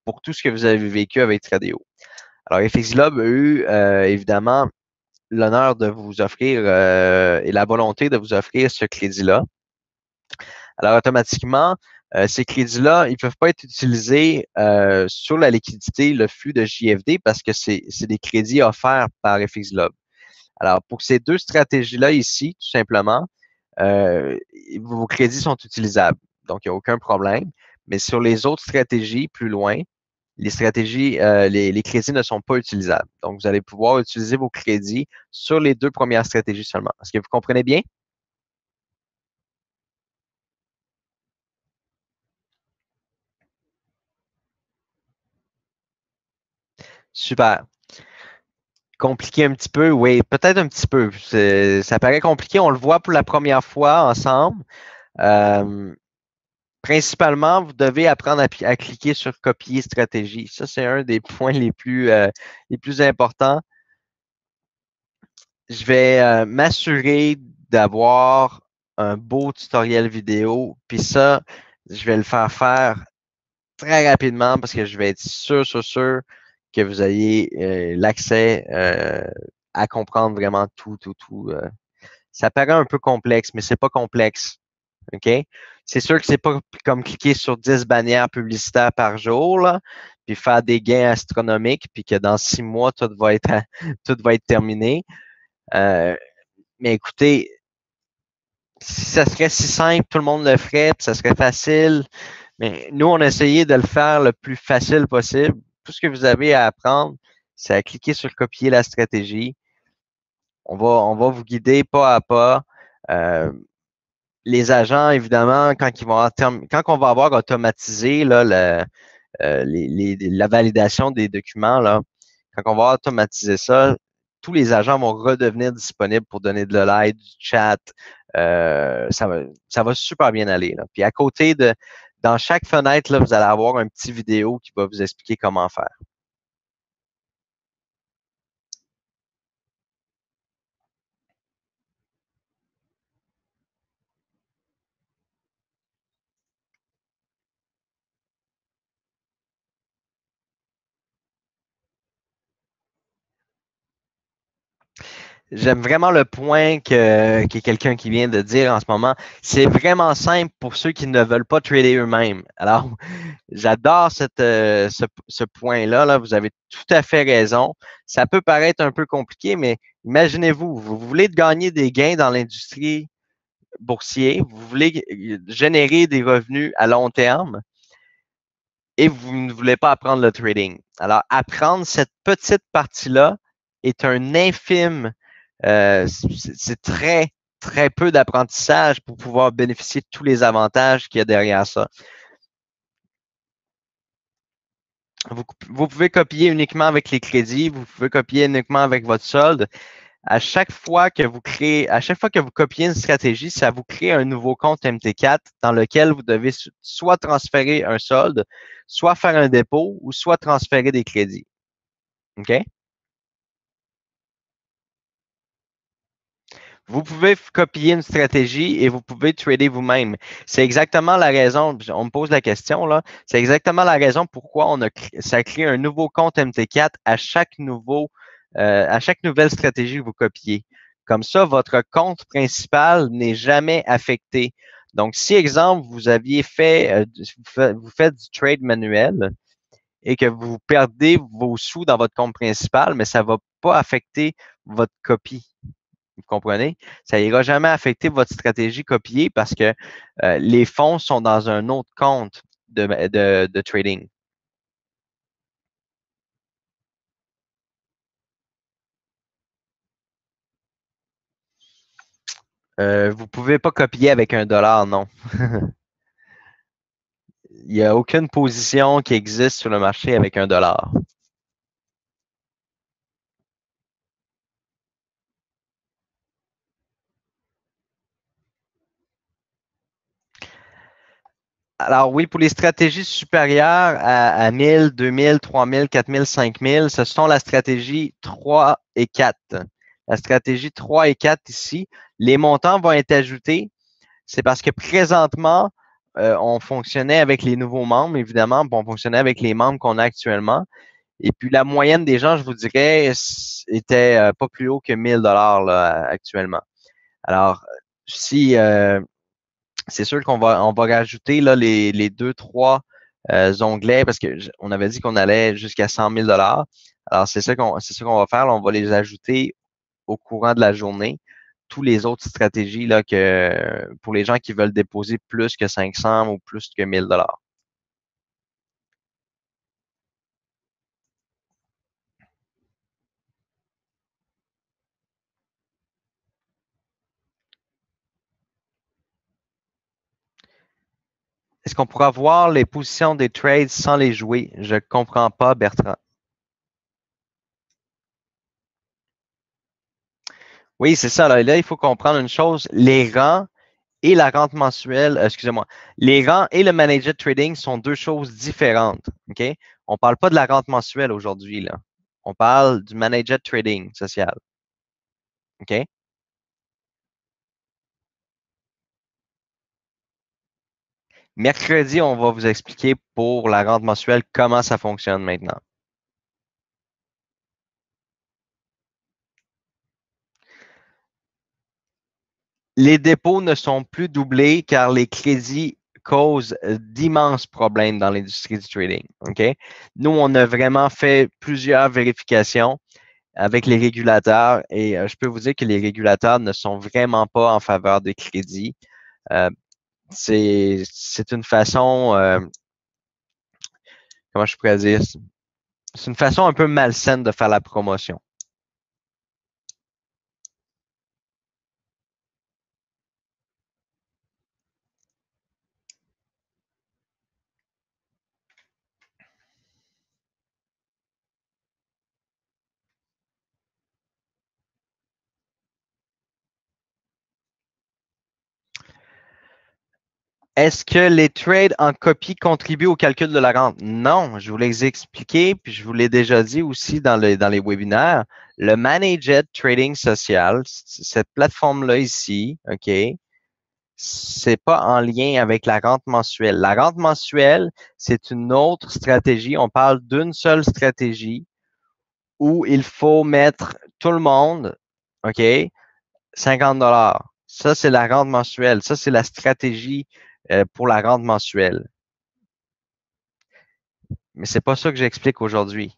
pour tout ce que vous avez vécu avec Tradeo. Alors, FX Globe a eu évidemment l'honneur de vous offrir et la volonté de vous offrir ce crédit-là. Alors, automatiquement, ces crédits-là, ils ne peuvent pas être utilisés sur la liquidité, le flux de JFD, parce que c'est des crédits offerts par FX Globe. Alors, pour ces deux stratégies-là ici, tout simplement, vos crédits sont utilisables. Donc, il n'y a aucun problème. Mais sur les autres stratégies, plus loin, les stratégies, les crédits ne sont pas utilisables. Donc, vous allez pouvoir utiliser vos crédits sur les deux premières stratégies seulement. Est-ce que vous comprenez bien? Super. Compliqué un petit peu, oui, peut-être un petit peu. Ça paraît compliqué, on le voit pour la première fois ensemble. Euh, Principalement, vous devez apprendre à cliquer sur copier stratégie. Ça, c'est un des points les plus importants. Je vais m'assurer d'avoir un beau tutoriel vidéo. Puis ça, je vais le faire très rapidement parce que je vais être sûr que vous ayez l'accès à comprendre vraiment tout. Ça paraît un peu complexe, mais c'est pas complexe. OK? C'est sûr que c'est pas comme cliquer sur 10 bannières publicitaires par jour, là, puis faire des gains astronomiques, puis que dans 6 mois, tout va être terminé. Mais écoutez, si ça serait si simple, tout le monde le ferait, puis ça serait facile. Mais nous, on a essayé de le faire le plus facile possible. Tout ce que vous avez à apprendre, c'est à cliquer sur copier la stratégie. On va vous guider pas à pas. Euh, les agents, évidemment, quand on va avoir automatisé là, la validation des documents, là, quand on va automatiser ça, tous les agents vont redevenir disponibles pour donner de l'aide, du chat. Ça va super bien aller. Là. Puis à côté dans chaque fenêtre, là, vous allez avoir un petit vidéo qui va vous expliquer comment faire. J'aime vraiment le point que quelqu'un qui vient de dire en ce moment. C'est vraiment simple pour ceux qui ne veulent pas trader eux-mêmes. Alors, j'adore ce point-là. Là. Vous avez tout à fait raison. Ça peut paraître un peu compliqué, mais imaginez-vous, vous voulez gagner des gains dans l'industrie boursière, vous voulez générer des revenus à long terme et vous ne voulez pas apprendre le trading. Alors, apprendre cette petite partie-là est un infime, c'est très peu d'apprentissage pour pouvoir bénéficier de tous les avantages qu'il y a derrière ça. Vous pouvez copier uniquement avec les crédits, vous pouvez copier uniquement avec votre solde. À chaque fois que vous copiez une stratégie, ça vous crée un nouveau compte MT4 dans lequel vous devez soit transférer un solde, soit faire un dépôt ou soit transférer des crédits. OK? Vous pouvez copier une stratégie et vous pouvez trader vous-même. C'est exactement la raison, on me pose la question là, c'est exactement la raison pourquoi ça crée un nouveau compte MT4 à chaque nouvelle stratégie que vous copiez. Comme ça, votre compte principal n'est jamais affecté. Donc, si exemple, vous faites du trade manuel et que vous perdez vos sous dans votre compte principal, mais ça ne va pas affecter votre copie. Vous comprenez? Ça n'ira jamais affecter votre stratégie copiée parce que les fonds sont dans un autre compte de trading. Vous ne pouvez pas copier avec un dollar, non. Il n'y a aucune position qui existe sur le marché avec un dollar. Alors oui, pour les stratégies supérieures à 1000, 2000, 3000, 4000, 5000, ce sont la stratégie 3 et 4. La stratégie 3 et 4 ici, les montants vont être ajoutés. C'est parce que présentement, on fonctionnait avec les nouveaux membres, évidemment, puis on fonctionnait avec les membres qu'on a actuellement. Et puis la moyenne des gens, je vous dirais, était pas plus haut que 1000 dollars actuellement. Alors, si c'est sûr on va rajouter là, les deux, trois onglets parce que on avait dit qu'on allait jusqu'à 100 000 dollars. Alors, c'est ça qu'on va faire. Là, on va les ajouter au courant de la journée. Tous les autres stratégies là, pour les gens qui veulent déposer plus que 500 ou plus que 1000 dollars. Est-ce qu'on pourra voir les positions des trades sans les jouer? Je ne comprends pas, Bertrand. Oui, c'est ça. Là, il faut comprendre une chose. Les rangs et la rente mensuelle, excusez-moi, les rangs et le manager trading sont deux choses différentes. OK? On ne parle pas de la rente mensuelle aujourd'hui, là. On parle du manager trading social. OK? Mercredi, on va vous expliquer pour la rente mensuelle comment ça fonctionne maintenant. Les dépôts ne sont plus doublés car les crédits causent d'immenses problèmes dans l'industrie du trading. OK? Nous, on a vraiment fait plusieurs vérifications avec les régulateurs et je peux vous dire que les régulateurs ne sont vraiment pas en faveur des crédits. Euh, c'est une façon, comment je pourrais dire, c'est une façon un peu malsaine de faire la promotion. Est-ce que les trades en copie contribuent au calcul de la rente? Non, je vous l'ai expliqué, puis je vous l'ai déjà dit aussi dans les webinaires. Le Managed Trading Social, cette plateforme-là ici, OK, c'est pas en lien avec la rente mensuelle. La rente mensuelle, c'est une autre stratégie. On parle d'une seule stratégie où il faut mettre tout le monde, OK, 50 dollars. Ça, c'est la rente mensuelle. Ça, c'est la stratégie pour la rente mensuelle. Mais c'est pas ça que j'explique aujourd'hui.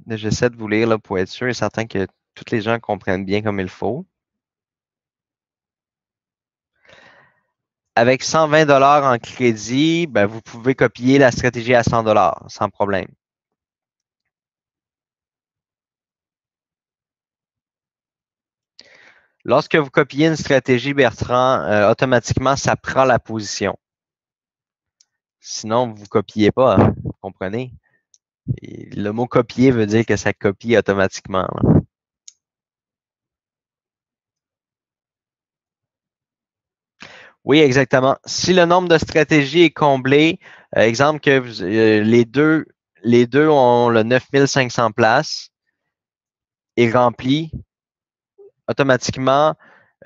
J'essaie de vous lire là, pour être sûr et certain que toutes les gens comprennent bien comme il faut. Avec 120 dollars en crédit, ben, vous pouvez copier la stratégie à 100 dollars sans problème. Lorsque vous copiez une stratégie Bertrand, automatiquement, ça prend la position. Sinon, vous ne copiez pas, hein, vous comprenez? Et le mot copier veut dire que ça copie automatiquement. Là. Oui, exactement. Si le nombre de stratégies est comblé, exemple que les deux ont le 9500 places et rempli, automatiquement,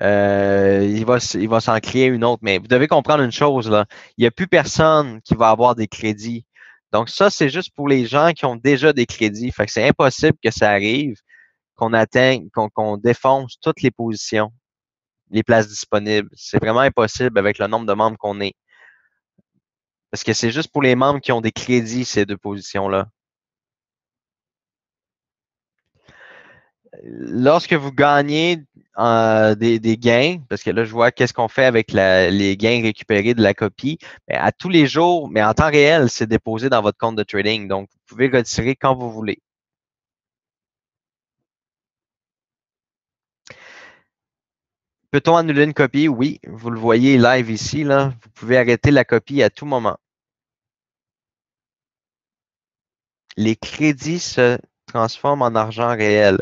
il va s'en créer une autre. Mais vous devez comprendre une chose, là. Il n'y a plus personne qui va avoir des crédits. Donc, ça, c'est juste pour les gens qui ont déjà des crédits. Fait que c'est impossible que ça arrive, qu'on atteigne, qu'on défonce toutes les positions, les places disponibles. C'est vraiment impossible avec le nombre de membres qu'on est. Parce que c'est juste pour les membres qui ont des crédits, ces deux positions-là. Lorsque vous gagnez des gains, parce que là, je vois qu'est-ce qu'on fait avec les gains récupérés de la copie, mais à tous les jours, mais en temps réel, c'est déposé dans votre compte de trading. Donc, vous pouvez retirer quand vous voulez. Peut-on annuler une copie? Oui, vous le voyez live ici, là. Vous pouvez arrêter la copie à tout moment. Les crédits se transforment en argent réel.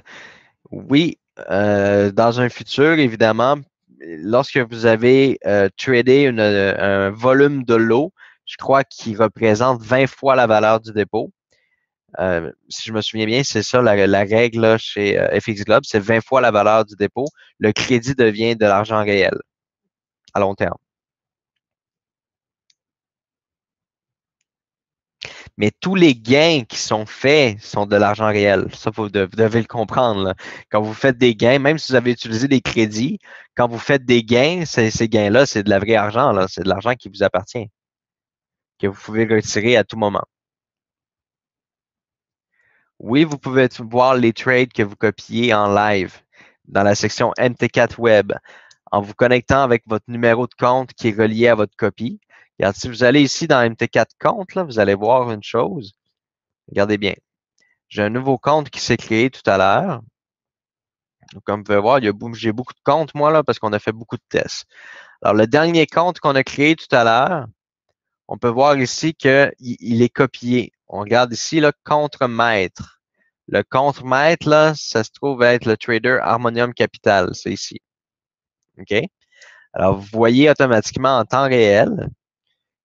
Oui, dans un futur, évidemment, lorsque vous avez tradé un volume de lot, je crois qu'il représente 20 fois la valeur du dépôt. Si je me souviens bien, c'est ça la règle là, chez FX Globe, c'est 20 fois la valeur du dépôt. Le crédit devient de l'argent réel à long terme. Mais tous les gains qui sont faits sont de l'argent réel. Ça, vous devez le comprendre. Là. Quand vous faites des gains, même si vous avez utilisé des crédits, quand vous faites des gains, ces gains-là, c'est de la vraie argent. Là. C'est de l'argent qui vous appartient, que vous pouvez retirer à tout moment. Oui, vous pouvez voir les trades que vous copiez en live dans la section MT4 Web en vous connectant avec votre numéro de compte qui est relié à votre copie. Regarde, si vous allez ici dans MT4 Compte, là, vous allez voir une chose. Regardez bien. J'ai un nouveau compte qui s'est créé tout à l'heure. Comme vous pouvez voir, j'ai beaucoup de comptes, moi, là, parce qu'on a fait beaucoup de tests. Alors, le dernier compte qu'on a créé tout à l'heure, on peut voir ici qu'il est copié. On regarde ici, le contre-maître. Le contre-maître, là, ça se trouve être le trader Harmonium Capital. C'est ici. OK? Alors, vous voyez automatiquement en temps réel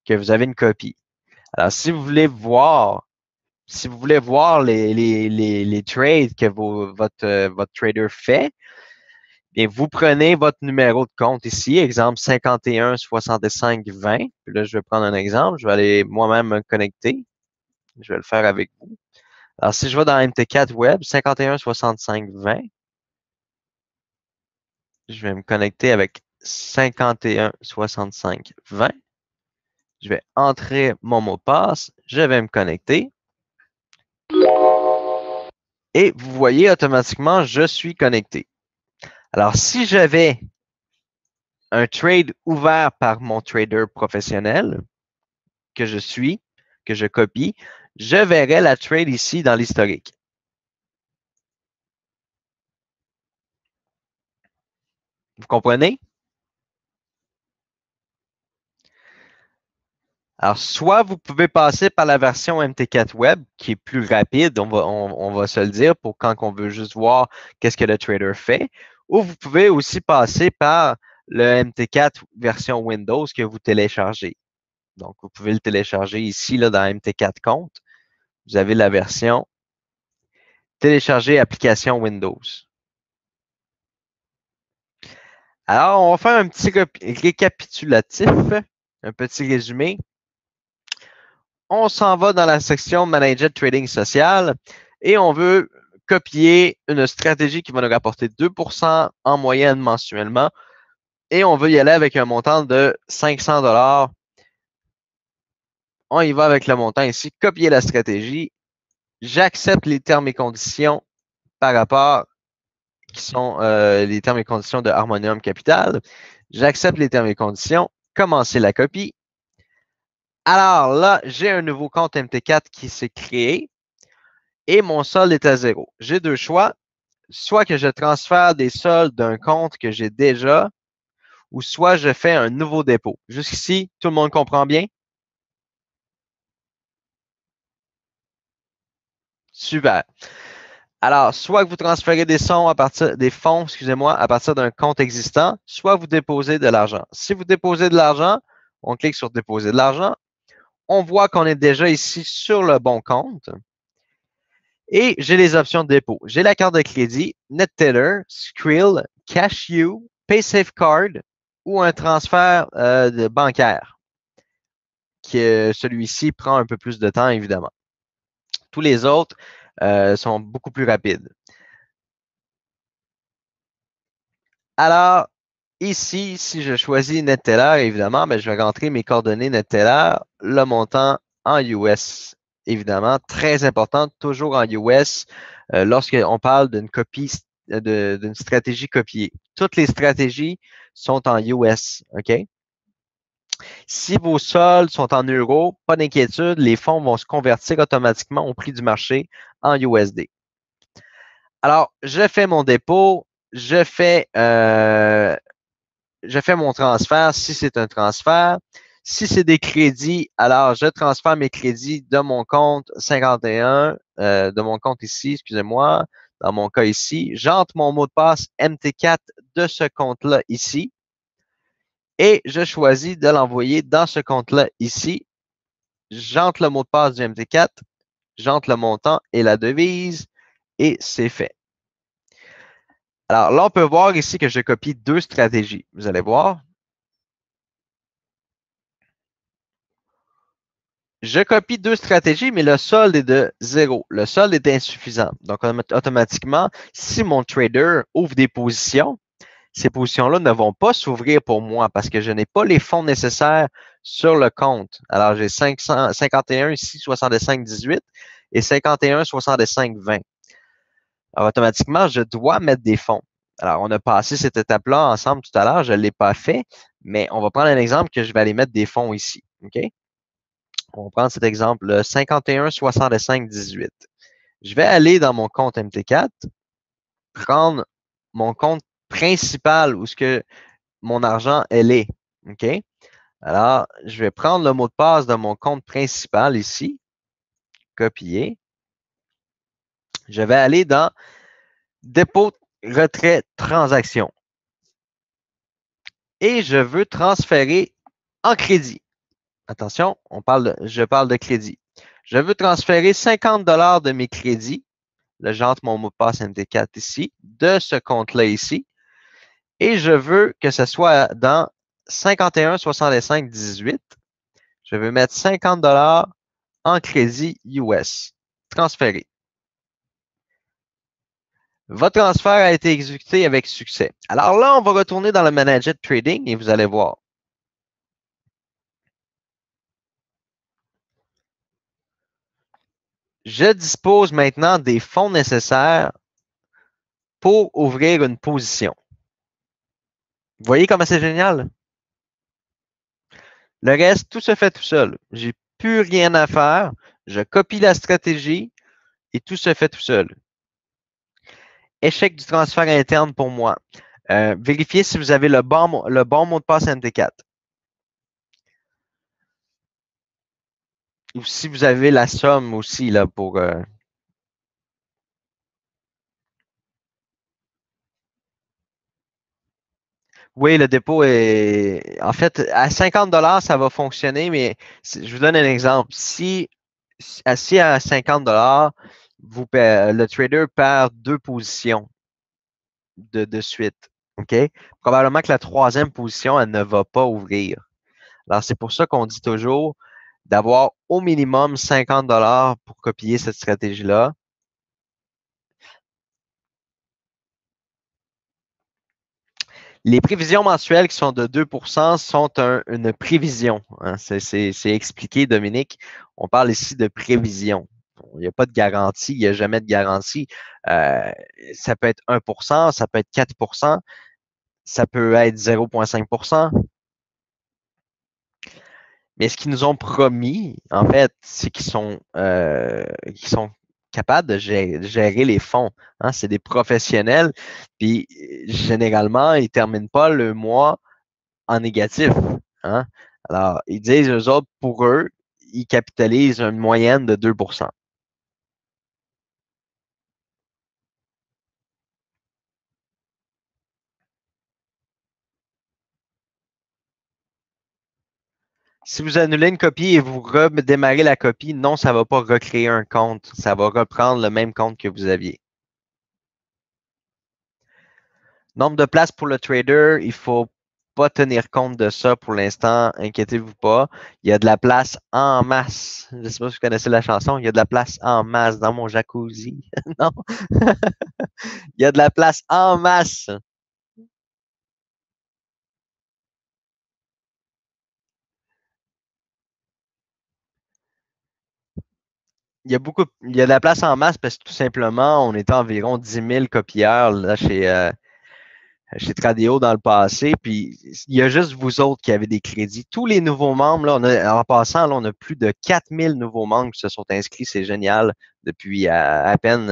que vous avez une copie. Alors, si vous voulez voir les trades que votre trader fait, bien, vous prenez votre numéro de compte ici, exemple 51 65 20. Puis là, je vais prendre un exemple. Je vais aller moi-même me connecter. Je vais le faire avec vous. Alors, si je vais dans MT4 Web, 51 65 20, je vais me connecter avec 51 65 20. Je vais entrer mon mot de passe. Je vais me connecter. Et vous voyez automatiquement, je suis connecté. Alors, si j'avais un trade ouvert par mon trader professionnel que je suis, que je copie, je verrai la trade ici dans l'historique. Vous comprenez? Alors, soit vous pouvez passer par la version MT4 Web, qui est plus rapide, on va se le dire, pour quand on veut juste voir qu'est-ce que le trader fait, ou vous pouvez aussi passer par le MT4 version Windows que vous téléchargez. Donc, vous pouvez le télécharger ici, là, dans MT4 Compte. Vous avez la version télécharger application Windows. Alors, on va faire un petit récapitulatif, un petit résumé. On s'en va dans la section Manager Trading Social et on veut copier une stratégie qui va nous rapporter 2% en moyenne mensuellement et on veut y aller avec un montant de 500 $. On y va avec le montant ici, copier la stratégie. J'accepte les termes et conditions par rapport qui sont les termes et conditions de Harmonium Capital. J'accepte les termes et conditions. Commencer la copie. Alors là, j'ai un nouveau compte MT4 qui s'est créé et mon solde est à 0. J'ai deux choix. soit que je transfère des soldes d'un compte que j'ai déjà, ou soit je fais un nouveau dépôt. Jusqu'ici, tout le monde comprend bien? Super. Alors, soit que vous transférez des fonds, excusez-moi, à partir d'un compte existant, soit vous déposez de l'argent. Si vous déposez de l'argent, on clique sur déposer de l'argent. On voit qu'on est déjà ici sur le bon compte. Et j'ai les options de dépôt. J'ai la carte de crédit, NetTeller, Skrill, CashU, PaySafeCard ou un transfert de bancaire. Celui-ci prend un peu plus de temps, évidemment. Tous les autres sont beaucoup plus rapides. Alors, ici, si je choisis NetTeller, évidemment, ben, je vais rentrer mes coordonnées NetTeller, le montant en US, évidemment, très important, toujours en US, lorsqu'on parle d'une copie, d'une stratégie copiée. Toutes les stratégies sont en US, OK? Si vos soldes sont en euros, pas d'inquiétude, les fonds vont se convertir automatiquement au prix du marché en USD. Alors, je fais mon dépôt, je fais mon transfert si c'est un transfert. Si c'est des crédits, alors je transfère mes crédits de mon compte 51, de mon compte ici, excusez-moi, dans mon cas ici. J'entre mon mot de passe MT4 de ce compte-là ici et je choisis de l'envoyer dans ce compte-là ici. J'entre le mot de passe du MT4, j'entre le montant et la devise et c'est fait. Alors là, on peut voir ici que je copie deux stratégies. Vous allez voir. Je copie deux stratégies, mais le solde est de 0. Le solde est insuffisant. Donc, automatiquement, si mon trader ouvre des positions, ces positions-là ne vont pas s'ouvrir pour moi parce que je n'ai pas les fonds nécessaires sur le compte. Alors, j'ai 51 ici, 65, 18 et 51, 65, 20. Alors, automatiquement, je dois mettre des fonds. Alors, on a passé cette étape-là ensemble tout à l'heure. Je ne l'ai pas fait, mais on va prendre un exemple que je vais aller mettre des fonds ici. OK? On va prendre cet exemple 51, 65, 18. Je vais aller dans mon compte MT4, prendre mon compte principal où ce que mon argent elle est. OK? Alors, je vais prendre le mot de passe de mon compte principal ici, copier. Je vais aller dans dépôt, retrait, transaction. Et je veux transférer en crédit. Attention, je parle de crédit. Je veux transférer 50 $ de mes crédits. Là, j'entre mon mot de passe MT4 ici, de ce compte-là ici. Et je veux que ce soit dans 51, 65, 18. Je veux mettre 50 $ en crédit US. Transféré. Votre transfert a été exécuté avec succès. Alors là, on va retourner dans le manager de trading et vous allez voir. Je dispose maintenant des fonds nécessaires pour ouvrir une position. Vous voyez comment c'est génial? Le reste, tout se fait tout seul. J'ai plus rien à faire. Je copie la stratégie et tout se fait tout seul. Échec du transfert interne pour moi. Vérifiez si vous avez le bon mot de passe MT4. Ou si vous avez la somme aussi là, pour. Oui, le dépôt est. En fait, à 50 $ ça va fonctionner, mais je vous donne un exemple. Si à 50 $ le trader perd deux positions de suite, OK? Probablement que la troisième position, elle ne va pas ouvrir. Alors, c'est pour ça qu'on dit toujours d'avoir au minimum 50 $ pour copier cette stratégie-là. Les prévisions mensuelles qui sont de 2% sont une prévision. Hein. C'est expliqué, Dominique. On parle ici de prévision. Il n'y a pas de garantie, il n'y a jamais de garantie. Ça peut être 1%, ça peut être 4%, ça peut être 0,5%. Mais ce qu'ils nous ont promis, en fait, c'est qu'ils sont capables de gérer les fonds. Hein? C'est des professionnels, puis généralement, ils ne terminent pas le mois en négatif. Hein? Alors, ils disent, eux autres, pour eux, ils capitalisent une moyenne de 2%. Si vous annulez une copie et vous redémarrez la copie, non, ça ne va pas recréer un compte. Ça va reprendre le même compte que vous aviez. Nombre de places pour le trader, il ne faut pas tenir compte de ça pour l'instant. Inquiétez-vous pas. Il y a de la place en masse. Je ne sais pas si vous connaissez la chanson. Il y a de la place en masse dans mon jacuzzi. Non? Il y a de la place en masse. Il y a de la place en masse parce que tout simplement, on était environ 10 000 copieurs là, chez Tradeo dans le passé, puis il y a juste vous autres qui avez des crédits. Tous les nouveaux membres, là, en passant, là, on a plus de 4 000 nouveaux membres qui se sont inscrits. C'est génial depuis à peine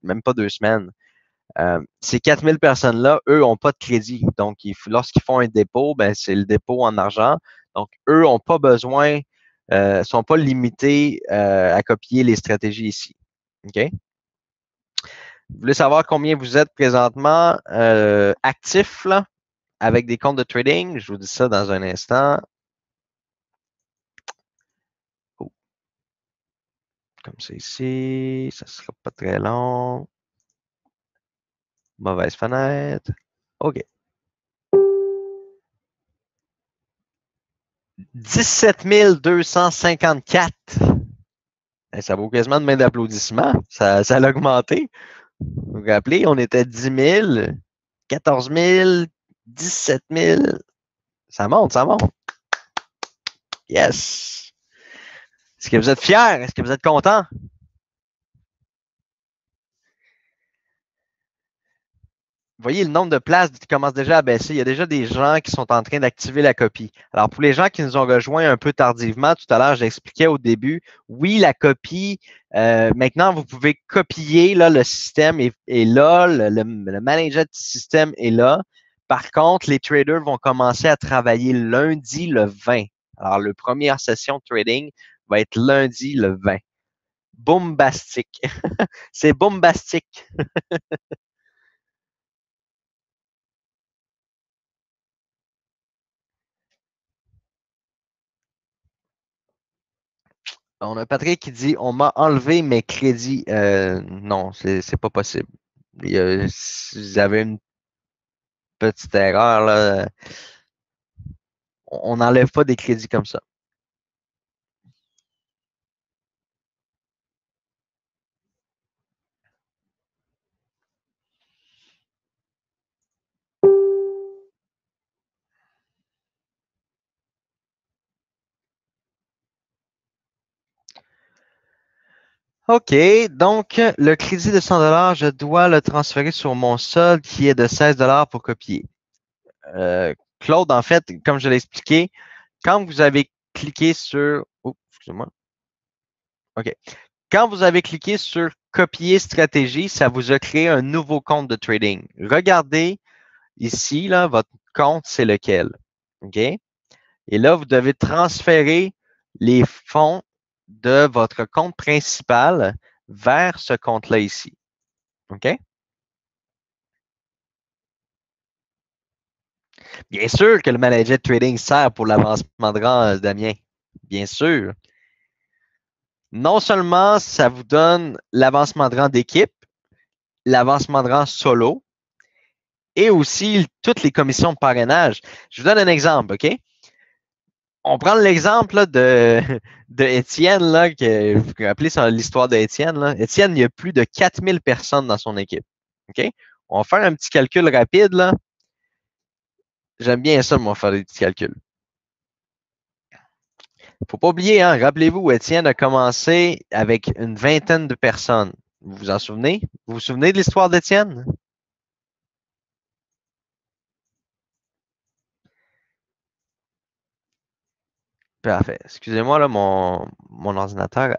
même pas 2 semaines. Ces 4 000 personnes-là, eux, n'ont pas de crédit. Donc, lorsqu'ils font un dépôt, ben, c'est le dépôt en argent. Donc, eux n'ont pas besoin, sont pas limités à copier les stratégies ici. OK? Vous voulez savoir combien vous êtes présentement actifs là, avec des comptes de trading? Je vous dis ça dans un instant. Oh, comme c'est ici, ça ne sera pas très long. Mauvaise fenêtre. OK. 17 254. Ça vaut quasiment de main d'applaudissement. Ça a augmenté. Vous vous rappelez, on était 10 000, 14 000, 17 000. Ça monte, ça monte. Yes. Est-ce que vous êtes fiers? Est-ce que vous êtes contents? Vous voyez, le nombre de places commence déjà à baisser. Il y a déjà des gens qui sont en train d'activer la copie. Alors, pour les gens qui nous ont rejoints un peu tardivement, tout à l'heure, j'expliquais au début, oui, la copie, maintenant, vous pouvez copier, là, le système est là, le manager du système est là. Par contre, les traders vont commencer à travailler lundi le 20. Alors, la première session de trading va être lundi le 20. Bombastique. C'est bombastique. On a Patrick qui dit on m'a enlevé mes crédits. Non, c'est pas possible. Si vous avez une petite erreur, là, on n'enlève pas des crédits comme ça. OK, donc le crédit de 100 je dois le transférer sur mon solde qui est de 16 pour copier. Claude, en fait, comme je l'ai expliqué, quand vous avez cliqué sur. Oh, excusez-moi. OK. Quand vous avez cliqué sur copier stratégie, ça vous a créé un nouveau compte de trading. Regardez ici, là, votre compte, c'est lequel. OK? Et là, vous devez transférer les fonds de votre compte principal vers ce compte-là ici. OK? Bien sûr que le manager de trading sert pour l'avancement de rang, Damien. Bien sûr. Non seulement ça vous donne l'avancement de rang d'équipe, l'avancement de rang solo et aussi toutes les commissions de parrainage. Je vous donne un exemple, OK? On prend l'exemple de Étienne, là, que vous vous rappelez l'histoire d'Étienne. Là. Étienne, il y a plus de 4000 personnes dans son équipe. OK? On va faire un petit calcul rapide. Là. J'aime bien ça, moi, faire des petits calculs. Il ne faut pas oublier, hein, rappelez-vous, Étienne a commencé avec une vingtaine de personnes. Vous vous en souvenez? Vous vous souvenez de l'histoire d'Étienne? Parfait. Excusez-moi, là, mon ordinateur,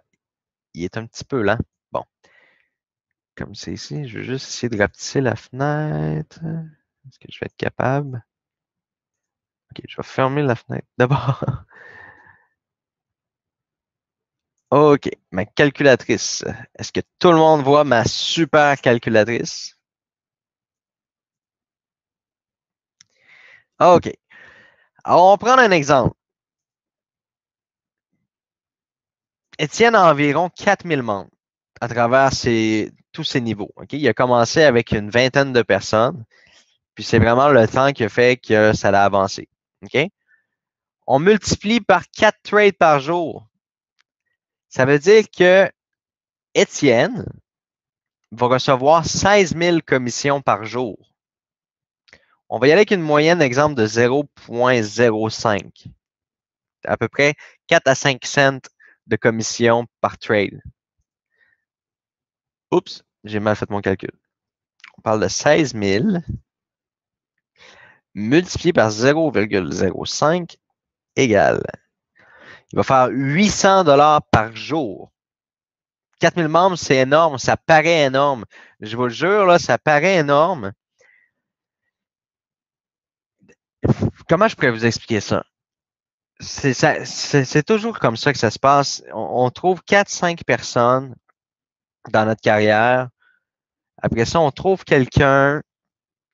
il est un petit peu lent. comme c'est ici. Je vais juste essayer de rapetisser la fenêtre. Est-ce que je vais être capable? OK, je vais fermer la fenêtre d'abord. OK, ma calculatrice. Est-ce que tout le monde voit ma super calculatrice? OK. Alors, on va prendre un exemple. Étienne a environ 4000 membres à travers tous ses niveaux. OK? Il a commencé avec une vingtaine de personnes, puis c'est vraiment le temps qui a fait que ça a avancé. OK? On multiplie par 4 trades par jour. Ça veut dire que Étienne va recevoir 16 000 commissions par jour. On va y aller avec une moyenne, exemple, de 0,05. À peu près 4 à 5 cents de commission par trade. Oups, j'ai mal fait mon calcul. On parle de 16 000 multiplié par 0,05 égale. Il va faire 800 $ par jour. 4000 membres, c'est énorme. Ça paraît énorme. Je vous le jure, là, ça paraît énorme. Comment je pourrais vous expliquer ça? C'est toujours comme ça que ça se passe. On trouve 4-5 personnes dans notre carrière. Après ça, on trouve quelqu'un.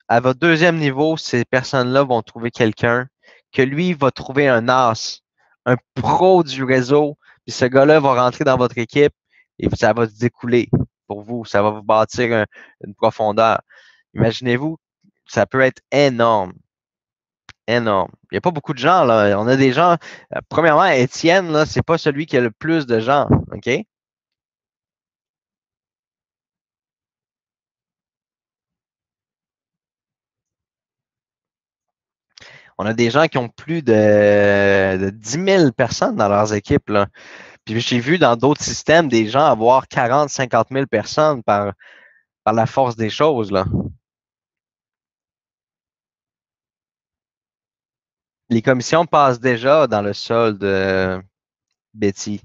À votre deuxième niveau, ces personnes-là vont trouver quelqu'un que lui va trouver un as, un pro du réseau. Puis ce gars-là va rentrer dans votre équipe et ça va se découler pour vous. Ça va vous bâtir une profondeur. Imaginez-vous, ça peut être énorme. Énorme. Il n'y a pas beaucoup de gens, là. On a des gens. Premièrement, Étienne, là, c'est pas celui qui a le plus de gens. OK? On a des gens qui ont plus de 10 000 personnes dans leurs équipes, là. Puis j'ai vu dans d'autres systèmes des gens avoir 40, 50 000 personnes par la force des choses, là. Les commissions passent déjà dans le solde, Betty,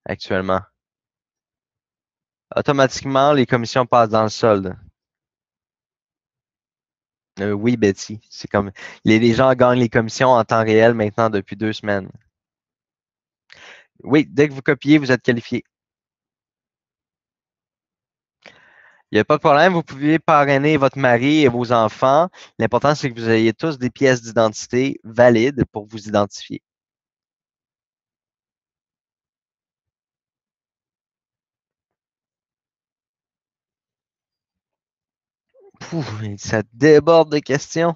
actuellement. Automatiquement, les commissions passent dans le solde. Oui, Betty. C'est comme les gens gagnent les commissions en temps réel maintenant depuis 2 semaines. Oui, dès que vous copiez, vous êtes qualifié. Il n'y a pas de problème, vous pouvez parrainer votre mari et vos enfants. L'important, c'est que vous ayez tous des pièces d'identité valides pour vous identifier. Pouf, ça déborde de questions.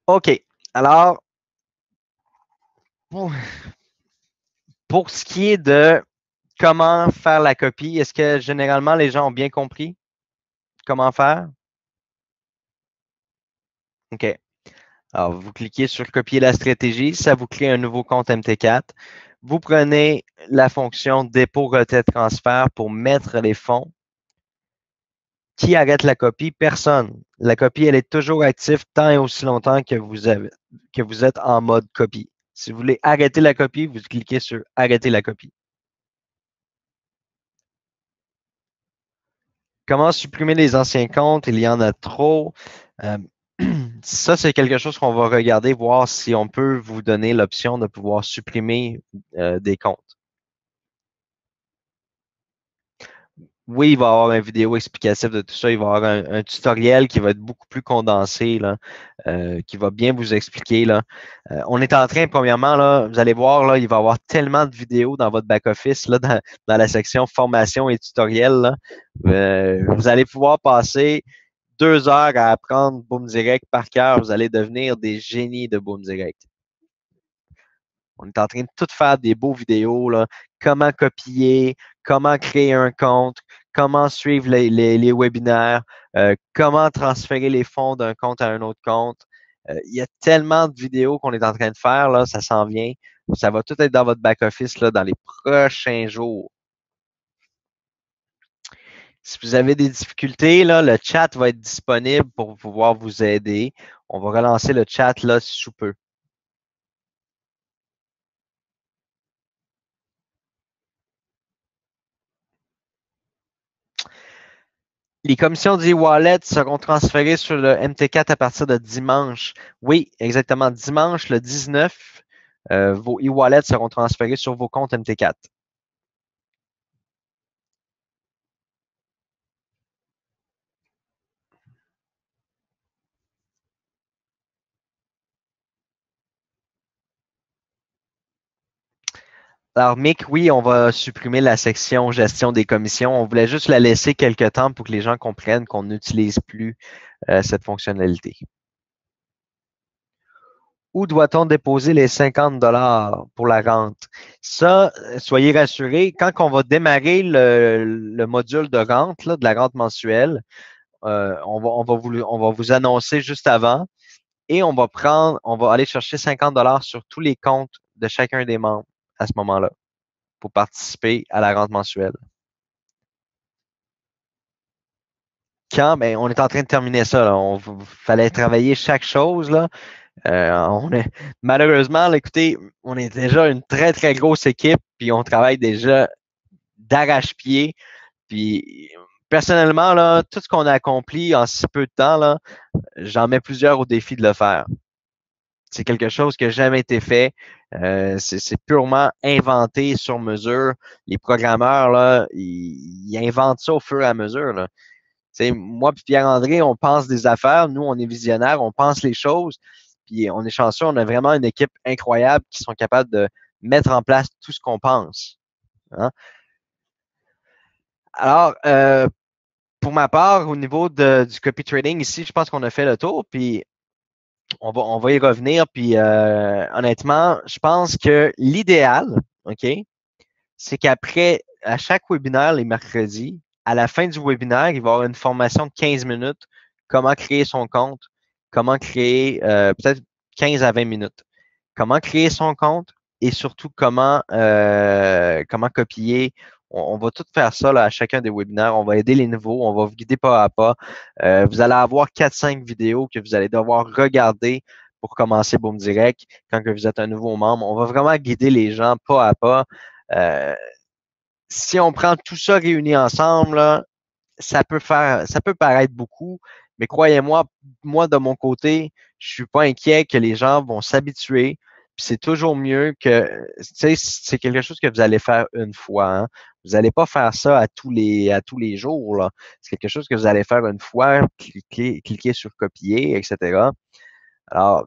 OK. Alors, pour, pour ce qui est de comment faire la copie, est-ce que généralement les gens ont bien compris comment faire? OK. Alors, vous cliquez sur copier la stratégie, ça vous crée un nouveau compte MT4. Vous prenez la fonction dépôt, retrait, transfert pour mettre les fonds. Qui arrête la copie? Personne. La copie, elle est toujours active tant et aussi longtemps que vous êtes en mode copie. Si vous voulez arrêter la copie, vous cliquez sur arrêter la copie. Comment supprimer les anciens comptes? Il y en a trop. Euh, ça, c'est quelque chose qu'on va regarder, voir si on peut vous donner l'option de pouvoir supprimer des comptes. Oui, il va y avoir une vidéo explicative de tout ça. Il va y avoir un tutoriel qui va être beaucoup plus condensé, là, qui va bien vous expliquer. Là. On est en train, premièrement, là, vous allez voir, là, il va y avoir tellement de vidéos dans votre back-office, là, dans la section formation et tutoriel. Là. Vous allez pouvoir passer 2 heures à apprendre Boom Direct par cœur. Vous allez devenir des génies de Boom Direct. On est en train de tout faire des beaux vidéos, là. Comment copier, comment créer un compte, comment suivre les webinaires, comment transférer les fonds d'un compte à un autre compte. Il y a tellement de vidéos qu'on est en train de faire, là, ça s'en vient. Ça va tout être dans votre back-office là, dans les prochains jours. Si vous avez des difficultés, là, le chat va être disponible pour pouvoir vous aider. On va relancer le chat là sous peu. Les commissions d'e-wallet seront transférées sur le MT4 à partir de dimanche. Oui, exactement. Dimanche, le 19, vos e-wallets seront transférés sur vos comptes MT4. Alors, Mick, oui, on va supprimer la section gestion des commissions. On voulait juste la laisser quelques temps pour que les gens comprennent qu'on n'utilise plus cette fonctionnalité. Où doit-on déposer les 50 $ pour la rente? Ça, soyez rassurés, quand on va démarrer le module de rente, là, de la rente mensuelle, on va vous annoncer juste avant et on va aller chercher 50 $ sur tous les comptes de chacun des membres à ce moment-là pour participer à la rente mensuelle. Quand? Ben, on est en train de terminer ça. Là. Fallait travailler chaque chose. Là. Malheureusement, là, écoutez, on est déjà une très, très grosse équipe, puis on travaille déjà d'arrache-pied. Puis personnellement, là, tout ce qu'on a accompli en si peu de temps, là, j'en mets plusieurs au défi de le faire. C'est quelque chose qui n'a jamais été fait. C'est purement inventé sur mesure. Les programmeurs, là, ils inventent ça au fur et à mesure. Là. Moi et Pierre-André, on pense des affaires. Nous, on est visionnaires, on pense les choses. Puis on est chanceux, on a vraiment une équipe incroyable qui sont capables de mettre en place tout ce qu'on pense. Hein? Alors, pour ma part, au niveau du copy trading ici, je pense qu'on a fait le tour. Puis on va y revenir. Puis honnêtement, je pense que l'idéal, OK, c'est qu'après, à chaque webinaire, les mercredis, à la fin du webinaire, il va y avoir une formation de 15 minutes, comment créer son compte, comment créer peut-être 15 à 20 minutes, comment créer son compte et surtout comment copier. On va tout faire ça là, à chacun des webinaires. On va aider les nouveaux, on va vous guider pas à pas. Vous allez avoir 4-5 vidéos que vous allez devoir regarder pour commencer Boom Direct quand que vous êtes un nouveau membre. On va vraiment guider les gens pas à pas. Euh, Si on prend tout ça réuni ensemble, là, ça peut paraître beaucoup, mais croyez-moi, moi de mon côté, je suis pas inquiet que les gens vont s'habituer. C'est toujours mieux que, tu sais, c'est quelque chose que vous allez faire une fois. Hein. Vous n'allez pas faire ça à tous les jours. Là. C'est quelque chose que vous allez faire une fois, cliquer sur copier, etc. Alors,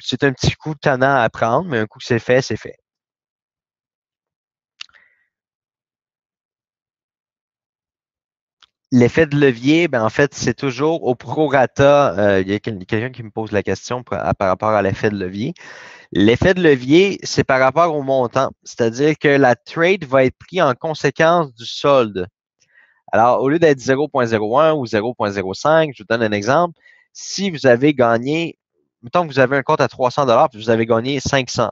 c'est un petit coup tannant à prendre, mais un coup que c'est fait, c'est fait. L'effet de levier, ben en fait, c'est toujours au prorata. Il y a quelqu'un qui me pose la question par rapport à l'effet de levier. L'effet de levier, c'est par rapport au montant. C'est-à-dire que la trade va être prise en conséquence du solde. Alors, au lieu d'être 0,01 ou 0,05, je vous donne un exemple. Si vous avez gagné, mettons que vous avez un compte à 300 puis vous avez gagné 500.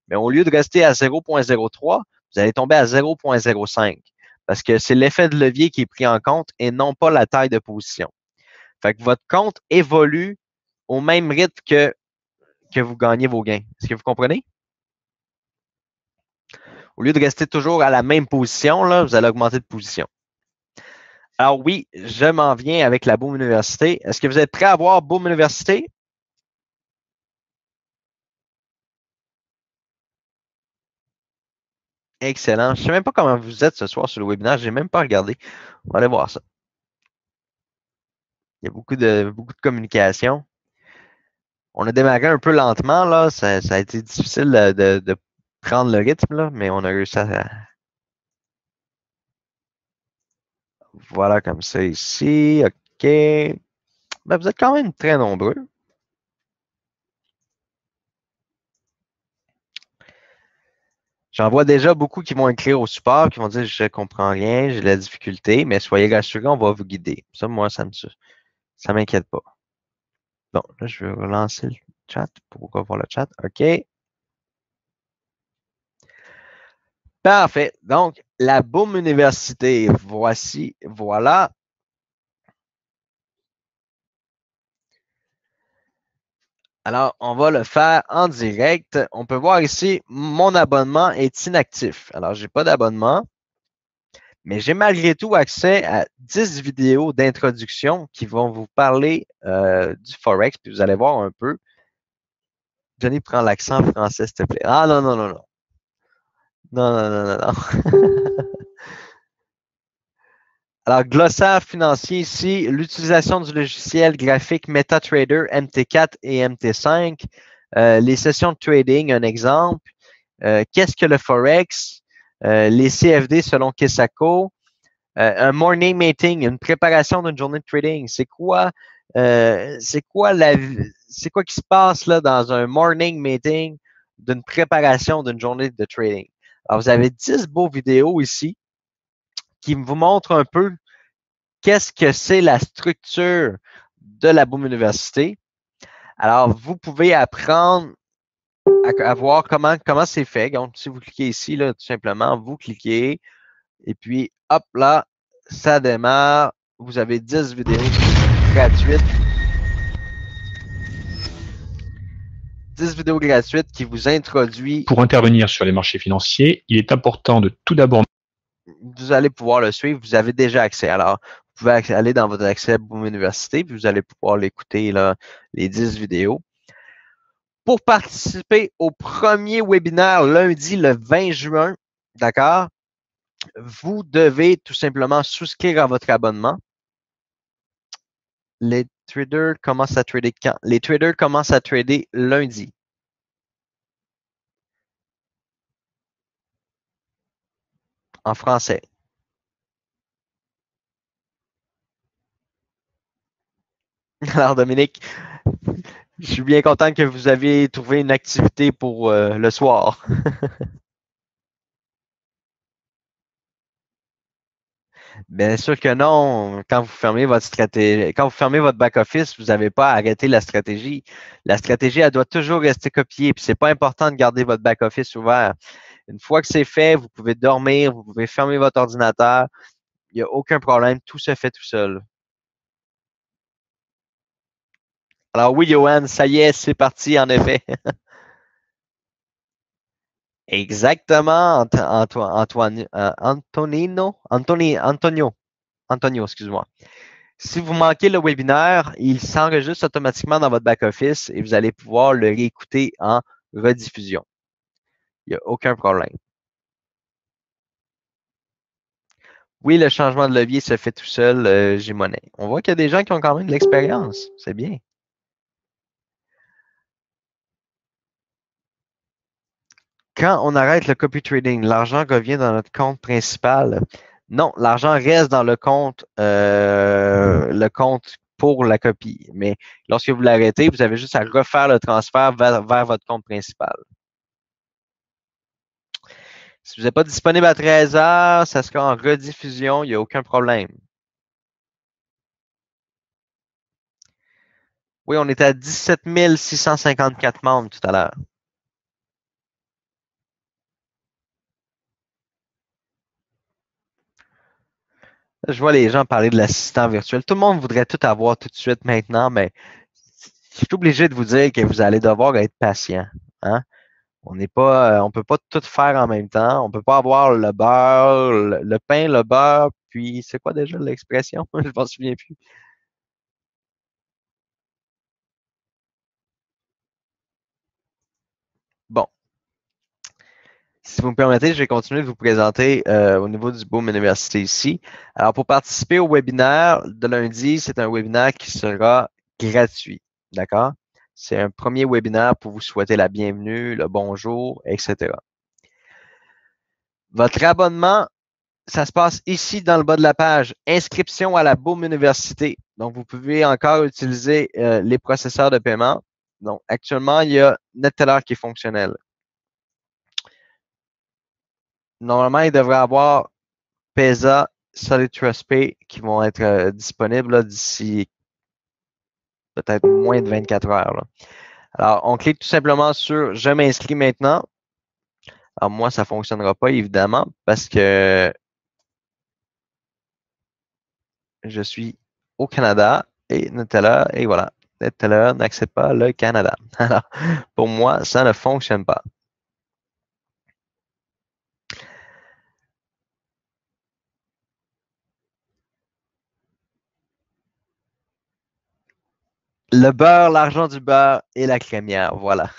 Mais au lieu de rester à 0,03, vous allez tomber à 0,05 parce que c'est l'effet de levier qui est pris en compte et non pas la taille de position. Fait que votre compte évolue au même rythme que vous gagnez vos gains. Est-ce que vous comprenez? Au lieu de rester toujours à la même position, là, vous allez augmenter de position. Alors oui, je m'en viens avec la Boom Université. Est-ce que vous êtes prêts à voir Boom Université? Excellent. Je ne sais même pas comment vous êtes ce soir sur le webinaire. Je n'ai même pas regardé. On va aller voir ça. Il y a beaucoup de communication. On a démarré un peu lentement, là. Ça a été difficile de prendre le rythme, là, mais on a réussi à. Voilà, comme ça ici. OK. Ben, vous êtes quand même très nombreux. J'en vois déjà beaucoup qui vont écrire au support, qui vont dire je comprends rien, j'ai de la difficulté, mais soyez rassurés, on va vous guider. Ça, moi, ça m'inquiète pas. Bon, là, je vais relancer le chat pour revoir le chat. OK. Parfait. Donc, la Boom Université, voici, voilà. Alors, on va le faire en direct. On peut voir ici, mon abonnement est inactif. Alors, j'ai pas d'abonnement, mais j'ai malgré tout accès à 10 vidéos d'introduction qui vont vous parler du Forex, puis vous allez voir un peu. Johnny, prends l'accent français, s'il te plaît. Ah non, non, non, non. Non, non, non, non, non. Alors, glossaire financier ici, l'utilisation du logiciel graphique MetaTrader MT4 et MT5, les sessions de trading, un exemple, qu'est-ce que le Forex, les CFD selon Kisako, un morning meeting, une préparation d'une journée de trading. C'est quoi qui se passe là dans un morning meeting d'une préparation d'une journée de trading? Alors, vous avez 10 beaux vidéos ici qui vous montrent un peu qu'est-ce que c'est la structure de la Boom Université. Alors, vous pouvez apprendre à voir comment c'est fait. Donc, si vous cliquez ici, là, tout simplement, vous cliquez et puis, hop là, ça démarre. Vous avez 10 vidéos gratuites. 10 vidéos gratuites qui vous introduisent. Pour intervenir sur les marchés financiers, il est important de tout d'abord. Vous allez pouvoir le suivre. Vous avez déjà accès. Alors, vous pouvez aller dans votre accès Boom Université, puis vous allez pouvoir l'écouter, là, les 10 vidéos. Pour participer au premier webinaire lundi le 20 juin, d'accord, vous devez tout simplement souscrire à votre abonnement. Les traders commencent à trader quand? Les traders commencent à trader lundi. En français. Alors, Dominique, je suis bien content que vous avez trouvé une activité pour le soir. Bien sûr que non. Quand vous fermez votre stratégie, quand vous fermez votre back-office, vous n'avez pas à arrêter la stratégie. La stratégie, elle doit toujours rester copiée. Puis c'est pas important de garder votre back-office ouvert. Une fois que c'est fait, vous pouvez dormir, vous pouvez fermer votre ordinateur. Il n'y a aucun problème. Tout se fait tout seul. Alors oui, Johan, ça y est, c'est parti, en effet. Exactement, Antonio, excuse-moi. Si vous manquez le webinaire, il s'enregistre automatiquement dans votre back-office et vous allez pouvoir le réécouter en rediffusion. Il n'y a aucun problème. Oui, le changement de levier se fait tout seul, Gmonnet. On voit qu'il y a des gens qui ont quand même de l'expérience. C'est bien. Quand on arrête le copy trading, l'argent revient dans notre compte principal. Non, l'argent reste dans le compte pour la copie. Mais lorsque vous l'arrêtez, vous avez juste à refaire le transfert vers votre compte principal. Si vous n'êtes pas disponible à 13 heures, ça sera en rediffusion, il n'y a aucun problème. Oui, on était à 17 654 membres tout à l'heure. Je vois les gens parler de l'assistant virtuel. Tout le monde voudrait tout avoir tout de suite maintenant, mais je suis obligé de vous dire que vous allez devoir être patient. Hein? On peut pas tout faire en même temps. On peut pas avoir le beurre, le pain, le beurre, puis c'est quoi déjà l'expression? Je m'en souviens plus. Bon. Si vous me permettez, je vais continuer de vous présenter au niveau du Boom Université ici. Alors, pour participer au webinaire de lundi, c'est un webinaire qui sera gratuit. D'accord? C'est un premier webinaire pour vous souhaiter la bienvenue, le bonjour, etc. Votre abonnement, ça se passe ici dans le bas de la page. Inscription à la Boom Université. Donc, vous pouvez encore utiliser les processeurs de paiement. Donc, actuellement, il y a NetTeller qui est fonctionnel. Normalement, il devrait avoir PESA, Solid Trust Pay qui vont être disponibles d'ici peut-être moins de 24 heures. Là. Alors, on clique tout simplement sur « Je m'inscris maintenant ». Alors, moi, ça ne fonctionnera pas, évidemment, parce que je suis au Canada et Nutella, et voilà. Nutella n'accepte pas le Canada. Alors, pour moi, ça ne fonctionne pas. Le beurre, l'argent du beurre et la crémière, voilà.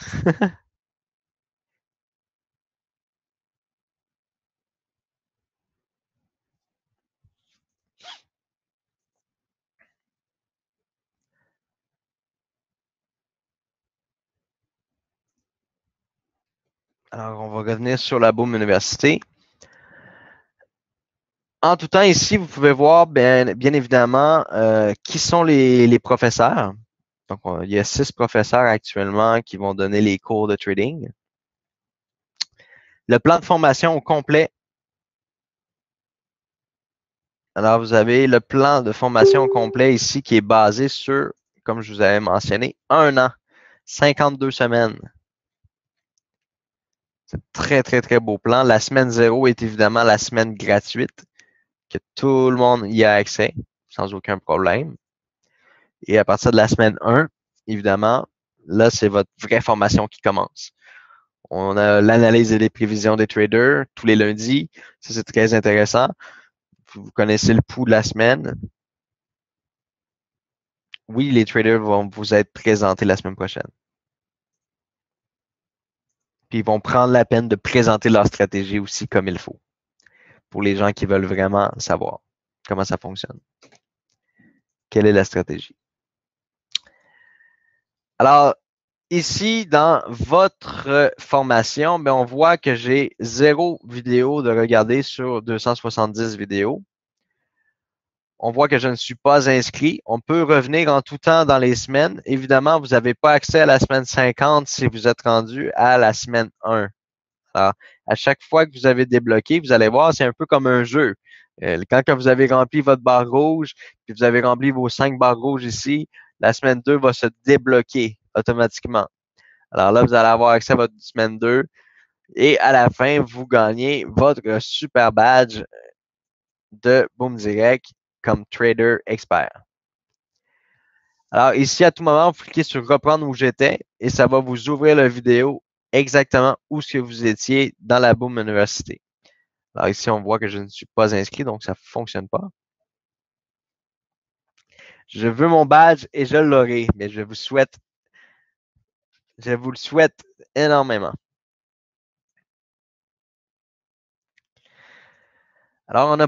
Alors, on va revenir sur la Boom Université. En tout temps, ici, vous pouvez voir bien évidemment qui sont les professeurs. Donc, il y a 6 professeurs actuellement qui vont donner les cours de trading. Le plan de formation au complet. Alors, vous avez le plan de formation au complet ici qui est basé sur, comme je vous avais mentionné, 1 an, 52 semaines. C'est un très, très, très beau plan. La semaine 0 est évidemment la semaine gratuite, que tout le monde y a accès sans aucun problème. Et à partir de la semaine 1, évidemment, là, c'est votre vraie formation qui commence. On a l'analyse et les prévisions des traders tous les lundis. Ça, c'est très intéressant. Vous connaissez le pouls de la semaine. Oui, les traders vont vous être présentés la semaine prochaine. Puis ils vont prendre la peine de présenter leur stratégie aussi comme il faut. Pour les gens qui veulent vraiment savoir comment ça fonctionne. Quelle est la stratégie? Alors, ici, dans votre formation, ben, on voit que j'ai 0 vidéo de regarder sur 270 vidéos. On voit que je ne suis pas inscrit. On peut revenir en tout temps dans les semaines. Évidemment, vous n'avez pas accès à la semaine 50 si vous êtes rendu à la semaine 1. Alors, à chaque fois que vous avez débloqué, vous allez voir, c'est un peu comme un jeu. Quand vous avez rempli votre barre rouge, puis vous avez rempli vos 5 barres rouges ici, la semaine 2 va se débloquer automatiquement. Alors là, vous allez avoir accès à votre semaine 2 et à la fin, vous gagnez votre super badge de Boom Direct comme trader expert. Alors ici, à tout moment, vous cliquez sur reprendre où j'étais et ça va vous ouvrir la vidéo exactement où ce que vous étiez dans la Boom Université. Alors ici, on voit que je ne suis pas inscrit, donc ça ne fonctionne pas. Je veux mon badge et je l'aurai, mais je vous le souhaite énormément. Alors, on a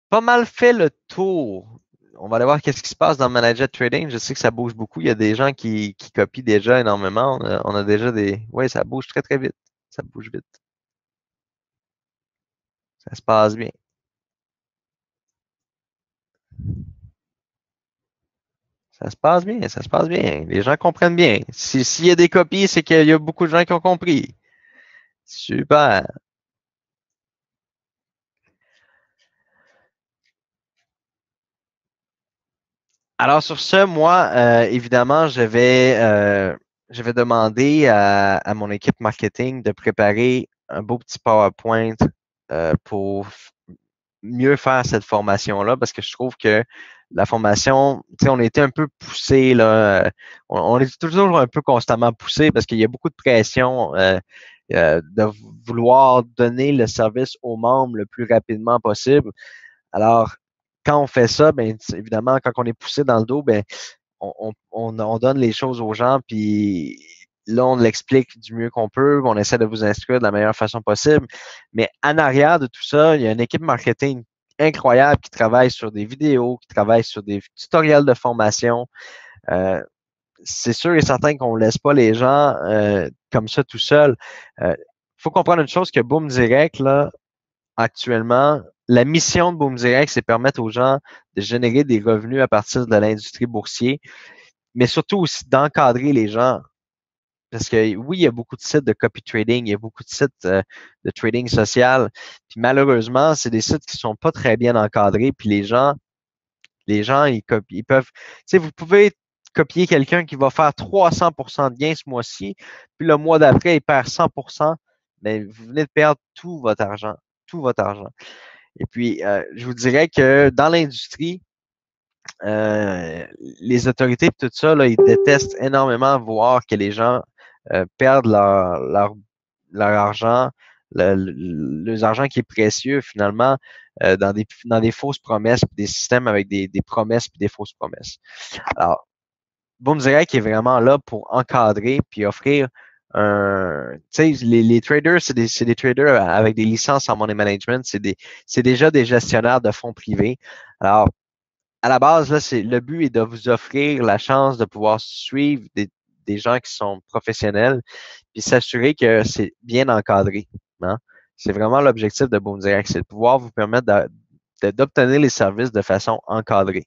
pas mal fait le tour. On va aller voir qu'est-ce qui se passe dans Manager Trading. Je sais que ça bouge beaucoup. Il y a des gens qui copient déjà énormément. On a déjà des... Oui, ça bouge très, très vite. Ça bouge vite. Ça se passe bien. Ça se passe bien, ça se passe bien. Les gens comprennent bien. S'il y a des copies, c'est qu'il y a beaucoup de gens qui ont compris. Super. Alors sur ce, moi, évidemment, je vais demander à mon équipe marketing de préparer un beau petit PowerPoint pour mieux faire cette formation-là, parce que je trouve que la formation, tu sais, on a été un peu poussé, là, on est toujours un peu constamment poussé parce qu'il y a beaucoup de pression de vouloir donner le service aux membres le plus rapidement possible. Alors, quand on fait ça, ben évidemment, quand on est poussé dans le dos, ben on donne les choses aux gens, puis là, on l'explique du mieux qu'on peut, on essaie de vous instruire de la meilleure façon possible. Mais en arrière de tout ça, il y a une équipe marketing incroyable qui travaille sur des vidéos, qui travaille sur des tutoriels de formation. C'est sûr et certain qu'on ne laisse pas les gens comme ça tout seuls. Il faut comprendre une chose que Boom Direct, là, actuellement, la mission de Boom Direct, c'est permettre aux gens de générer des revenus à partir de l'industrie boursière, mais surtout aussi d'encadrer les gens. Parce que oui, il y a beaucoup de sites de copy trading, il y a beaucoup de sites de trading social. Puis malheureusement, c'est des sites qui sont pas très bien encadrés. Puis les gens, ils peuvent. Tu sais, vous pouvez copier quelqu'un qui va faire 300% de gains ce mois-ci, puis le mois d'après, il perd 100%, mais vous venez de perdre tout votre argent. Tout votre argent. Et puis, je vous dirais que dans l'industrie, les autorités et tout ça, là, ils détestent énormément voir que les gens perdent leur argent, leur argent qui est précieux finalement, dans des fausses promesses, des systèmes avec des promesses et des fausses promesses. Alors, Boom Direct est vraiment là pour encadrer puis offrir tu sais, les traders, c'est des traders avec des licences en money management, c'est déjà des gestionnaires de fonds privés. Alors, à la base, là, le but est de vous offrir la chance de pouvoir suivre des gens qui sont professionnels puis s'assurer que c'est bien encadré. Hein? C'est vraiment l'objectif de Boom Direct, c'est de pouvoir vous permettre d'obtenir les services de façon encadrée.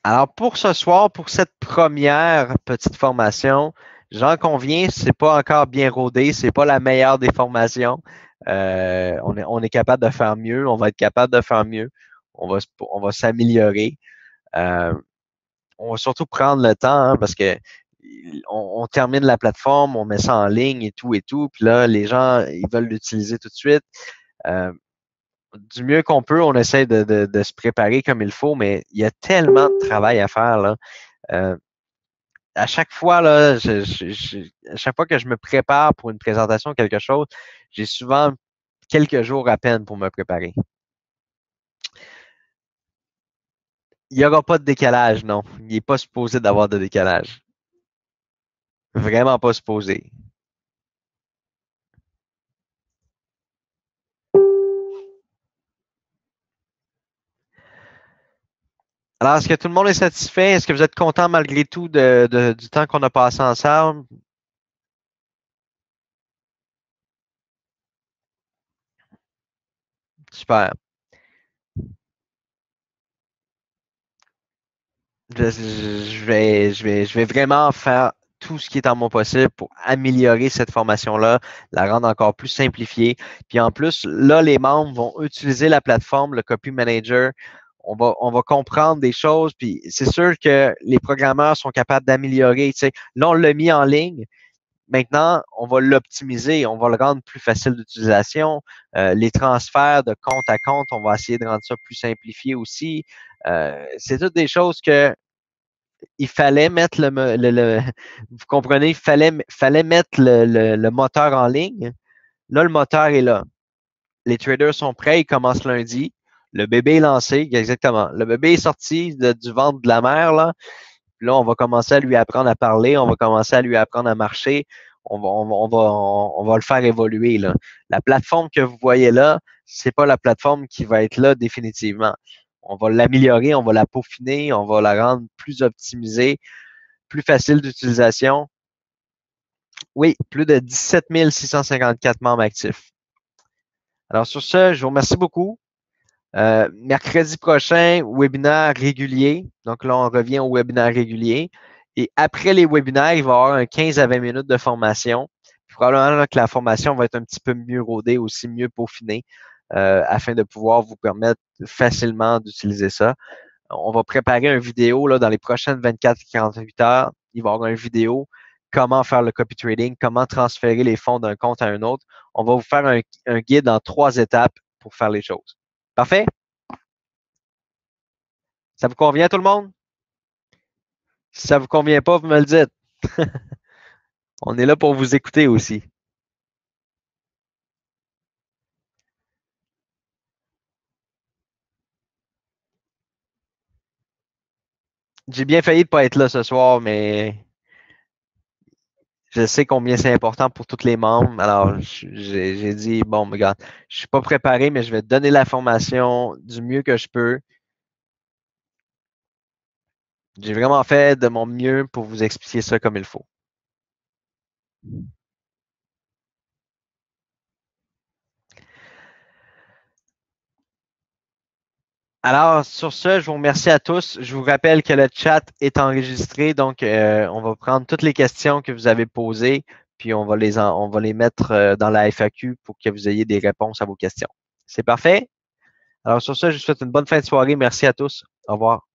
Alors, pour ce soir, pour cette première petite formation, j'en conviens, c'est pas encore bien rodé, c'est pas la meilleure des formations. On est capable de faire mieux, on va être capable de faire mieux, on va s'améliorer. Euh, on va surtout prendre le temps hein, parce que on termine la plateforme, on met ça en ligne et tout, puis là, les gens, ils veulent l'utiliser tout de suite. Euh, du mieux qu'on peut, on essaie de se préparer comme il faut, mais il y a tellement de travail à faire là. Euh, à chaque fois, là, à chaque fois que je me prépare pour une présentation ou quelque chose, j'ai souvent quelques jours à peine pour me préparer. Il n'y aura pas de décalage, non. Il n'est pas supposé d'avoir de décalage. Vraiment pas supposé. Alors, est-ce que tout le monde est satisfait? Est-ce que vous êtes content malgré tout du temps qu'on a passé ensemble? Super. Je vais vraiment faire tout ce qui est en mon possible pour améliorer cette formation-là, la rendre encore plus simplifiée. Puis en plus, là, les membres vont utiliser la plateforme, le Copy Manager. On va comprendre des choses, puis c'est sûr que les programmeurs sont capables d'améliorer. Tu sais. Là, on l'a mis en ligne. Maintenant, on va l'optimiser, on va le rendre plus facile d'utilisation. Les transferts de compte à compte, on va essayer de rendre ça plus simplifié aussi. C'est toutes des choses que il fallait mettre vous comprenez, fallait mettre le moteur en ligne. Là, le moteur est là. Les traders sont prêts, ils commencent lundi. Le bébé est lancé, exactement. Le bébé est sorti du ventre de la mère, là. Puis là, on va commencer à lui apprendre à parler, on va commencer à lui apprendre à marcher. On va le faire évoluer, là. La plateforme que vous voyez là, c'est pas la plateforme qui va être là définitivement. On va l'améliorer, on va la peaufiner, on va la rendre plus optimisée, plus facile d'utilisation. Oui, plus de 17 654 membres actifs. Alors sur ce, je vous remercie beaucoup. Mercredi prochain, webinaire régulier. Donc là, on revient au webinaire régulier. Et après les webinaires, il va y avoir un 15 à 20 minutes de formation. Probablement que la formation va être un petit peu mieux rodée, aussi mieux peaufinée, afin de pouvoir vous permettre facilement d'utiliser ça. On va préparer une vidéo là, dans les prochaines 24-48 heures. Il va y avoir une vidéo comment faire le copy trading, comment transférer les fonds d'un compte à un autre. On va vous faire un guide en 3 étapes pour faire les choses. Parfait? Ça vous convient tout le monde? Si ça vous convient pas, vous me le dites. On est là pour vous écouter aussi. J'ai bien failli de pas être là ce soir, mais je sais combien c'est important pour tous les membres. Alors, j'ai dit, bon, regarde, je suis pas préparé, mais je vais te donner la formation du mieux que je peux. J'ai vraiment fait de mon mieux pour vous expliquer ça comme il faut. Alors, sur ce, je vous remercie à tous. Je vous rappelle que le chat est enregistré, donc on va prendre toutes les questions que vous avez posées, puis on va les mettre dans la FAQ pour que vous ayez des réponses à vos questions. C'est parfait? Alors sur ça, je vous souhaite une bonne fin de soirée. Merci à tous. Au revoir.